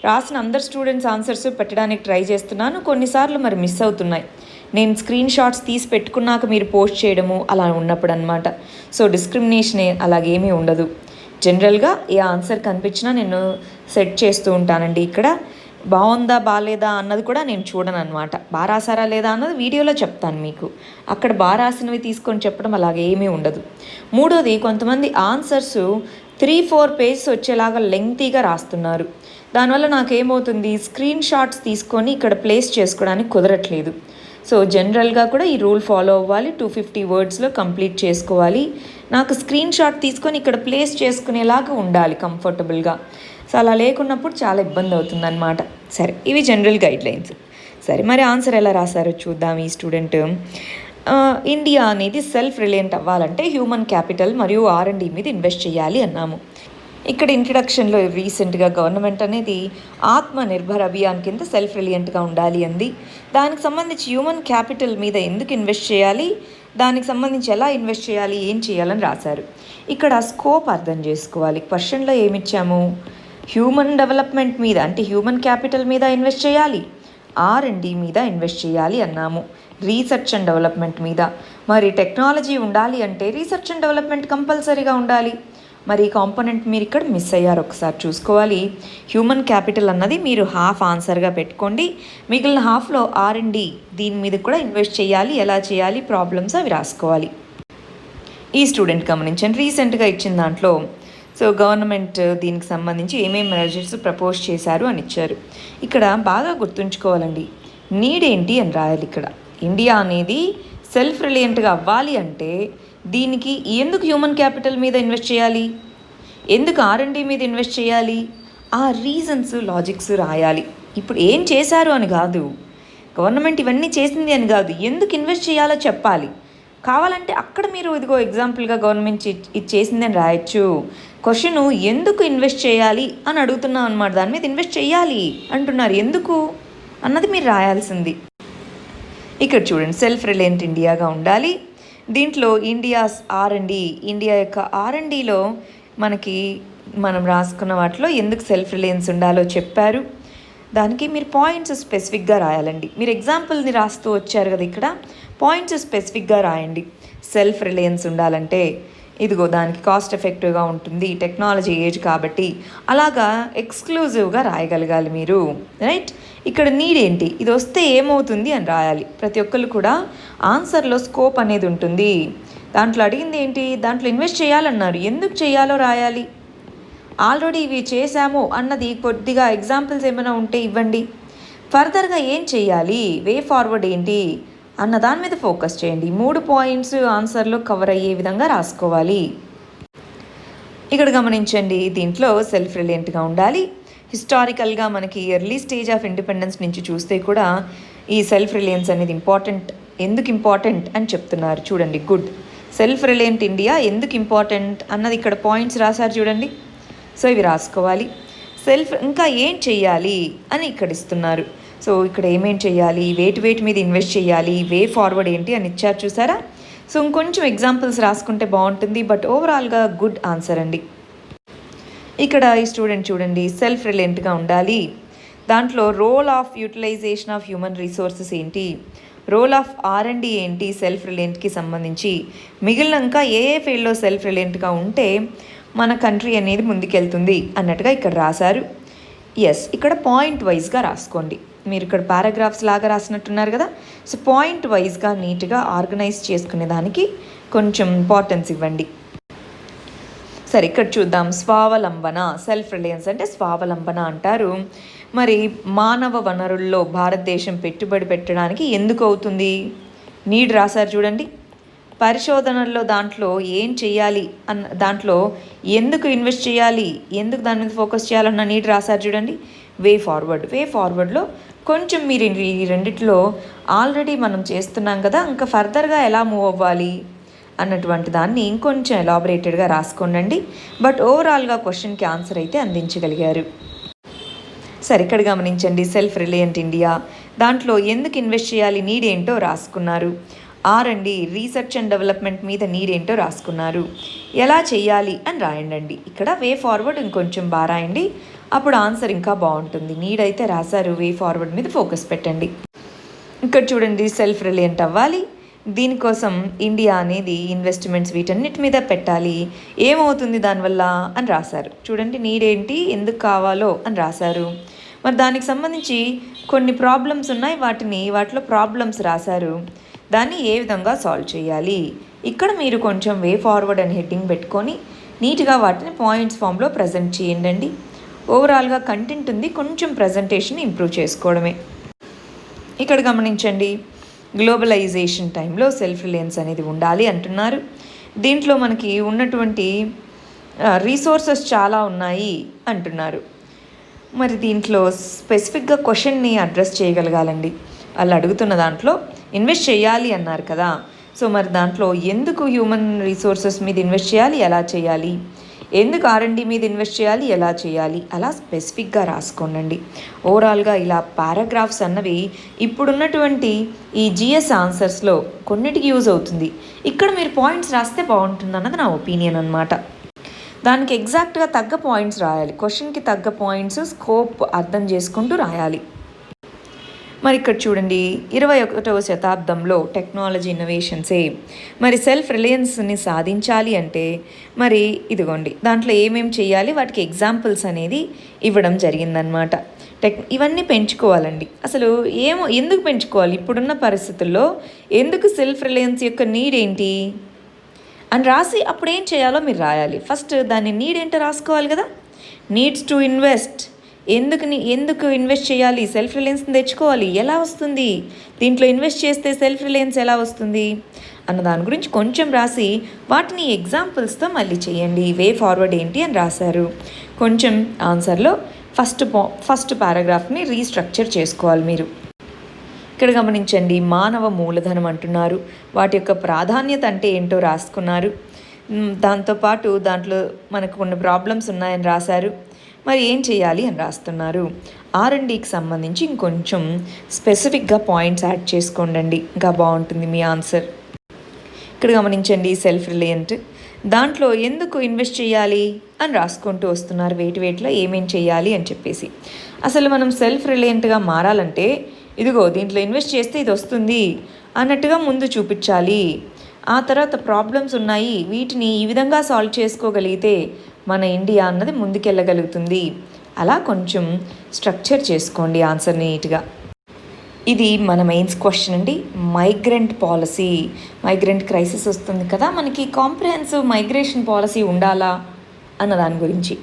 రాసిన అందరు స్టూడెంట్స్ ఆన్సర్స్ పెట్టడానికి ట్రై చేస్తున్నాను. కొన్నిసార్లు మరి మిస్ అవుతున్నాయి, నేను స్క్రీన్ షాట్స్ తీసి పెట్టుకున్నాక మీరు పోస్ట్ చేయడము అలా ఉన్నప్పుడు అనమాట. సో డిస్క్రిమినేషన్ అలాగేమీ ఉండదు. జనరల్గా ఏ ఆన్సర్ కనిపించినా నేను సెట్ చేస్తూ ఉంటానండి. ఇక్కడ బాగుందా బాగాలేదా అన్నది కూడా నేను చూడను అనమాట. బాగా రాసారా లేదా అన్నది వీడియోలో చెప్తాను మీకు, అక్కడ బాగా రాసినవి తీసుకొని చెప్పడం అలాగేమీ ఉండదు. మూడోది, కొంతమంది ఆన్సర్స్ 3-4 పేజెస్ వచ్చేలాగా లెంగ్తీగా రాస్తున్నారు. దానివల్ల నాకేమవుతుంది, స్క్రీన్ షాట్స్ తీసుకొని ఇక్కడ ప్లేస్ చేసుకోవడానికి కుదరట్లేదు. సో జనరల్గా కూడా ఈ రూల్ ఫాలో అవ్వాలి, 250 వర్డ్స్లో కంప్లీట్ చేసుకోవాలి. నాకు స్క్రీన్ షాట్ తీసుకొని ఇక్కడ ప్లేస్ చేసుకునేలాగా ఉండాలి కంఫర్టబుల్గా. సో అలా లేకున్నప్పుడు చాలా ఇబ్బంది అవుతుందన్నమాట. సరే, ఇవి జనరల్ గైడ్లైన్స్. సరే, మరి ఆన్సర్ ఎలా రాశారో చూద్దాం. ఈ స్టూడెంట్ ఇండియా అనేది సెల్ఫ్ రిలయంట్ అవ్వాలంటే హ్యూమన్ క్యాపిటల్ మరియు R&D మీద ఇన్వెస్ట్ చేయాలి అన్నాము. ఇక్కడ ఇంట్రడక్షన్లో రీసెంట్గా గవర్నమెంట్ అనేది ఆత్మ నిర్భర్ అభియాన్ కింద సెల్ఫ్ రిలయంట్గా ఉండాలి అంది. దానికి సంబంధించి హ్యూమన్ క్యాపిటల్ మీద ఎందుకు ఇన్వెస్ట్ చేయాలి, దానికి సంబంధించి ఎలా ఇన్వెస్ట్ చేయాలి, ఏం చేయాలని రాశారు. ఇక్కడ స్కోప్ అర్థం చేసుకోవాలి. క్వశ్చన్లో ఏమిచ్చాము, హ్యూమన్ డెవలప్మెంట్ మీద అంటే హ్యూమన్ క్యాపిటల్ మీద ఇన్వెస్ట్ చేయాలి, R&D మీద ఇన్వెస్ట్ చేయాలి అన్నాము, రీసెర్చ్ అండ్ డెవలప్మెంట్ మీద. మరి టెక్నాలజీ ఉండాలి అంటే రీసెర్చ్ అండ్ డెవలప్మెంట్ కంపల్సరీగా ఉండాలి. మరి ఈ కాంపోనెంట్ మీరు ఇక్కడ మిస్ అయ్యారు, ఒకసారి చూసుకోవాలి. హ్యూమన్ క్యాపిటల్ అన్నది మీరు హాఫ్ ఆన్సర్గా పెట్టుకోండి, మిగిలిన హాఫ్లో R&D దీని మీద కూడా ఇన్వెస్ట్ చేయాలి, ఎలా చేయాలి, ప్రాబ్లమ్స్ అవి రాసుకోవాలి. ఈ స్టూడెంట్ గమనించండి, రీసెంట్గా ఇచ్చిన దాంట్లో సో గవర్నమెంట్ దీనికి సంబంధించి ఏమేమి మెజర్స్ ప్రపోజ్ చేశారు అని ఇచ్చారు. ఇక్కడ బాగా గుర్తుంచుకోవాలండి, నీడ్ ఏంటి అని రాయాలి. ఇక్కడ ఇండియా అనేది సెల్ఫ్ రిలయంట్గా అవ్వాలి అంటే దీనికి ఎందుకు హ్యూమన్ క్యాపిటల్ మీద ఇన్వెస్ట్ చేయాలి, ఎందుకు R&D మీద ఇన్వెస్ట్ చేయాలి, ఆ రీజన్స్ లాజిక్స్ రాయాలి. ఇప్పుడు ఏం చేశారు అని కాదు, గవర్నమెంట్ ఇవన్నీ చేసింది అని కాదు, ఎందుకు ఇన్వెస్ట్ చేయాలో చెప్పాలి. కావాలంటే అక్కడ మీరు ఇదిగో ఎగ్జాంపుల్గా గవర్నమెంట్ ఇది చేసిందని రాయొచ్చు. క్వశ్చను ఎందుకు ఇన్వెస్ట్ చేయాలి అని అడుగుతున్నాం అనమాట. దాని మీద ఇన్వెస్ట్ చేయాలి అంటున్నారు, ఎందుకు అన్నది మీరు రాయాల్సింది. ఇక్కడ చూడండి, సెల్ఫ్ రిలయంట్ ఇండియాగా ఉండాలి. దీంట్లో ఇండియాస్ R&D, ఇండియా యొక్క R&Dలో మనం రాసుకున్న వాటిలో ఎందుకు సెల్ఫ్ రిలయన్స్ ఉండాలో చెప్పారు. దానికి మీరు పాయింట్స్ స్పెసిఫిక్గా రాయాలండి. మీరు ఎగ్జాంపుల్ని రాస్తూ వచ్చారు కదా, ఇక్కడ పాయింట్స్ స్పెసిఫిక్గా రాయండి. సెల్ఫ్ రిలయన్స్ ఉండాలంటే ఇదిగో దానికి కాస్ట్ ఎఫెక్టివ్గా ఉంటుంది, టెక్నాలజీ ఏజ్ కాబట్టి, అలాగా ఎక్స్క్లూజివ్గా రాయగలగాలి మీరు, రైట్. ఇక్కడ నీడ్ ఏంటి, ఇది వస్తే ఏమవుతుంది అని రాయాలి. ప్రతి ఒక్కరు కూడా ఆన్సర్లో స్కోప్ అనేది ఉంటుంది. దాంట్లో అడిగింది ఏంటి, దాంట్లో ఇన్వెస్ట్ చేయాలన్నారు, ఎందుకు చేయాలో రాయాలి. ఆల్రెడీ ఇవి చేశాము అన్నది కొద్దిగా ఎగ్జాంపుల్స్ ఏమైనా ఉంటే ఇవ్వండి. ఫర్దర్గా ఏం చేయాలి, వే ఫార్వర్డ్ ఏంటి అన్న దాని మీద ఫోకస్ చేయండి. 3 పాయింట్స్ ఆన్సర్లో కవర్ అయ్యే విధంగా రాసుకోవాలి. ఇక్కడ గమనించండి, దీంట్లో సెల్ఫ్ రిలయంట్గా ఉండాలి. హిస్టారికల్గా మనకి ఎర్లీ స్టేజ్ ఆఫ్ ఇండిపెండెన్స్ నుంచి చూస్తే కూడా ఈ సెల్ఫ్ రిలయన్స్ అనేది ఇంపార్టెంట్. ఎందుకు ఇంపార్టెంట్ అని చెప్తున్నారు చూడండి. గుడ్, సెల్ఫ్ రిలయంట్ ఇండియా ఎందుకు ఇంపార్టెంట్ అన్నది ఇక్కడ పాయింట్స్ రాశారు చూడండి. సో ఇవి రాసుకోవాలి. ఇంకా ఏం చెయ్యాలి అని ఇక్కడ ఇస్తున్నారు. సో ఇక్కడ ఏమేం చేయాలి, వేటి మీద ఇన్వెస్ట్ చేయాలి, వే ఫార్వర్డ్ ఏంటి అని ఇచ్చారు చూసారా. సో ఇంకొంచెం ఎగ్జాంపుల్స్ రాసుకుంటే బాగుంటుంది, బట్ ఓవరాల్గా గుడ్ ఆన్సర్ అండి. ఇక్కడ ఈ స్టూడెంట్ చూడండి, సెల్ఫ్ రిలయంట్గా ఉండాలి. దాంట్లో role of utilization of human resources ఏంటి, రోల్ ఆఫ్ R&D ఏంటి సెల్ఫ్ రిలయంట్కి సంబంధించి, మిగిలినాక ఏ ఫీల్డ్లో సెల్ఫ్ రిలయంట్గా ఉంటే మన కంట్రీ అనేది ముందుకెళ్తుంది అన్నట్టుగా ఇక్కడ రాశారు. ఎస్, ఇక్కడ పాయింట్ వైజ్గా రాసుకోండి. మీరు ఇక్కడ పారాగ్రాఫ్స్ లాగా రాసినట్టున్నారు కదా. సో పాయింట్ వైజ్గా నీట్గా ఆర్గనైజ్ చేసుకునే దానికి కొంచెం ఇంపార్టెన్స్ ఇవ్వండి. సరే, ఇక్కడ చూద్దాం. స్వావలంబన, సెల్ఫ్ రిలయన్స్ అంటే స్వావలంబన అంటారు. మరి మానవ వనరుల్లో భారతదేశం పెట్టుబడి పెట్టడానికి ఎందుకు అవుతుంది, నీడ్ రాశారు చూడండి. పరిశోధనల్లో దాంట్లో ఏం చేయాలి దాంట్లో ఎందుకు ఇన్వెస్ట్ చేయాలి, ఎందుకు దాని మీద ఫోకస్ చేయాలన్న నీడ్ రాశారు చూడండి. వే ఫార్వర్డ్లో కొంచెం మీరు ఈ రెండిట్లో ఆల్రెడీ మనం చేస్తున్నాం కదా, ఇంకా ఫర్దర్గా ఎలా మూవ్ అవ్వాలి అన్నటువంటి దాన్ని ఇంకొంచెం ఎలాబరేటెడ్గా రాసుకోండి. బట్ ఓవరాల్గా క్వశ్చన్కి ఆన్సర్ అయితే అందించగలిగారు. సరే, ఇక్కడ గమనించండి, సెల్ఫ్ రిలయంట్ ఇండియా దాంట్లో ఎందుకు ఇన్వెస్ట్ చేయాలి, నీడ్ ఏంటో రాసుకున్నారు. R&D, రీసెర్చ్ అండ్ డెవలప్మెంట్ మీద నీడ్ ఏంటో రాసుకున్నారు. ఎలా చేయాలి అని రాయండి. ఇక్కడ వే ఫార్వర్డ్ ఇంకొంచెం బాగా రాయండి, అప్పుడు ఆన్సర్ ఇంకా బాగుంటుంది. నీడ్ అయితే రాశారు, వే ఫార్వర్డ్ మీద ఫోకస్ పెట్టండి. ఇక్కడ చూడండి, సెల్ఫ్ రిలయంట్ అవ్వాలి. దీనికోసం ఇండియా అనేది ఇన్వెస్ట్మెంట్స్ వీటన్నిటి మీద పెట్టాలి, ఏమవుతుంది దానివల్ల అని రాశారు చూడండి. నీడ్ ఏంటి, ఎందుకు కావాలో అని రాశారు. మరి దానికి సంబంధించి కొన్ని ప్రాబ్లమ్స్ ఉన్నాయి, వాటిలో ప్రాబ్లమ్స్ రాశారు. దాన్ని ఏ విధంగా సాల్వ్ చేయాలి, ఇక్కడ మీరు కొంచెం వే ఫార్వర్డ్ అని హెడ్డింగ్ పెట్టుకొని నీట్గా వాటిని పాయింట్స్ ఫామ్లో ప్రజెంట్ చేయండి. ఓవరాల్గా కంటెంట్ ఉంది, కొంచెం ప్రజెంటేషన్ ఇంప్రూవ్ చేసుకోవడమే. ఇక్కడ గమనించండి, గ్లోబలైజేషన్ టైంలో సెల్ఫ్ రిలయన్స్ అనేది ఉండాలి అంటున్నారు. దీంట్లో మనకి ఉన్నటువంటి రీసోర్సెస్ చాలా ఉన్నాయి అంటున్నారు. మరి దీంట్లో స్పెసిఫిక్గా క్వశ్చన్ని అడ్రస్ చేయగలగాలండి. వాళ్ళు అడుగుతున్న దాంట్లో ఇన్వెస్ట్ చేయాలి అన్నారు కదా. సో మరి దాంట్లో ఎందుకు హ్యూమన్ రిసోర్సెస్ మీద ఇన్వెస్ట్ చేయాలి, ఎలా చేయాలి, ఎందుకు R&D మీద ఇన్వెస్ట్ చేయాలి, ఎలా చేయాలి, అలా స్పెసిఫిక్గా రాసుకోండి. ఓవరాల్గా ఇలా పారాగ్రాఫ్స్ అన్నవి ఇప్పుడున్నటువంటి ఈ GS ఆన్సర్స్లో కొన్నిటికి యూజ్ అవుతుంది. ఇక్కడ మీరు పాయింట్స్ రాస్తే బాగుంటుంది అన్నది నా ఒపీనియన్ అనమాట. దానికి ఎగ్జాక్ట్గా తగ్గ పాయింట్స్ రాయాలి, క్వశ్చన్కి తగ్గ పాయింట్స్, స్కోప్ అర్థం చేసుకుంటూ రాయాలి. మరి ఇక్కడ చూడండి, 21వ శతాబ్దంలో టెక్నాలజీ ఇన్నోవేషన్సే మరి సెల్ఫ్ రిలయన్స్ని సాధించాలి అంటే మరి ఇదిగోండి దాంట్లో ఏమేమి చేయాలి, వాటికి ఎగ్జాంపుల్స్ అనేది ఇవ్వడం జరిగిందనమాట. ఇవన్నీ పెంచుకోవాలండి. అసలు ఎందుకు పెంచుకోవాలి, ఇప్పుడున్న పరిస్థితుల్లో ఎందుకు సెల్ఫ్ రిలయన్స్ యొక్క నీడ్ ఏంటి అని రాసి అప్పుడు ఏం చేయాలో మీరు రాయాలి. ఫస్ట్ దాని నీడ్ ఏంటో రాసుకోవాలి కదా. నీడ్స్ టు ఇన్వెస్ట్, ఎందుకు ఇన్వెస్ట్ చేయాలి, సెల్ఫ్ రిలయన్స్ని తెచ్చుకోవాలి, ఎలా వస్తుంది, దీంట్లో ఇన్వెస్ట్ చేస్తే సెల్ఫ్ రిలయన్స్ ఎలా వస్తుంది అన్న దాని గురించి కొంచెం రాసి వాటిని ఎగ్జాంపుల్స్తో మళ్ళీ చేయండి. వే ఫార్వర్డ్ ఏంటి అని రాశారు. కొంచెం ఆన్సర్లో ఫస్ట్ పారాగ్రాఫ్ని రీస్ట్రక్చర్ చేసుకోవాలి మీరు. ఇక్కడ గమనించండి, మానవ మూలధనం అంటున్నారు. వాటి యొక్క ప్రాధాన్యత అంటే ఏంటో రాసుకున్నారు. దాంతోపాటు దాంట్లో మనకు కొన్ని ప్రాబ్లమ్స్ ఉన్నాయని రాశారు. మరి ఏం చేయాలి అని రాస్తున్నారు. R&Dకి సంబంధించి ఇంకొంచెం స్పెసిఫిక్గా పాయింట్స్ యాడ్ చేసుకోండి, ఇంకా బాగుంటుంది మీ ఆన్సర్. ఇక్కడ గమనించండి, సెల్ఫ్ రిలయంట్, దాంట్లో ఎందుకు ఇన్వెస్ట్ చేయాలి అని రాసుకుంటూ వస్తున్నారు. వేటిలో ఏమేం చేయాలి అని చెప్పేసి. అసలు మనం సెల్ఫ్ రిలయంట్గా మారాలంటే ఇదిగో దీంట్లో ఇన్వెస్ట్ చేస్తే ఇది వస్తుంది అన్నట్టుగా ముందు చూపించాలి. ఆ తర్వాత ప్రాబ్లమ్స్ ఉన్నాయి, వీటిని ఈ విధంగా సాల్వ్ చేసుకోగలిగితే మన ఇండియా అన్నది ముందుకెళ్ళగలుగుతుంది. అలా కొంచెం స్ట్రక్చర్ చేసుకోండి ఆన్సర్ నీట్గా. ఇది మన మెయిన్స్ క్వశ్చన్ అండి. మైగ్రెంట్ పాలసీ, మైగ్రెంట్ క్రైసిస్ వస్తుంది కదా మనకి, కాంప్రిహెన్సివ్ మైగ్రేషన్ పాలసీ ఉండాలా అన్న దాని గురించి.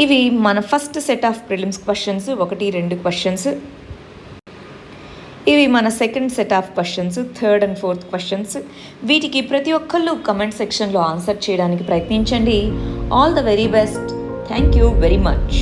ఇవి మన first set of prelims questions, 1-2 questions. ఇవి మన second set of questions, 3rd and 4th questions. వీటికి ప్రతి ఒక్కళ్ళు కమెంట్ సెక్షన్లో ఆన్సర్ చేయడానికి ప్రయత్నించండి. All the very best. Thank you very much.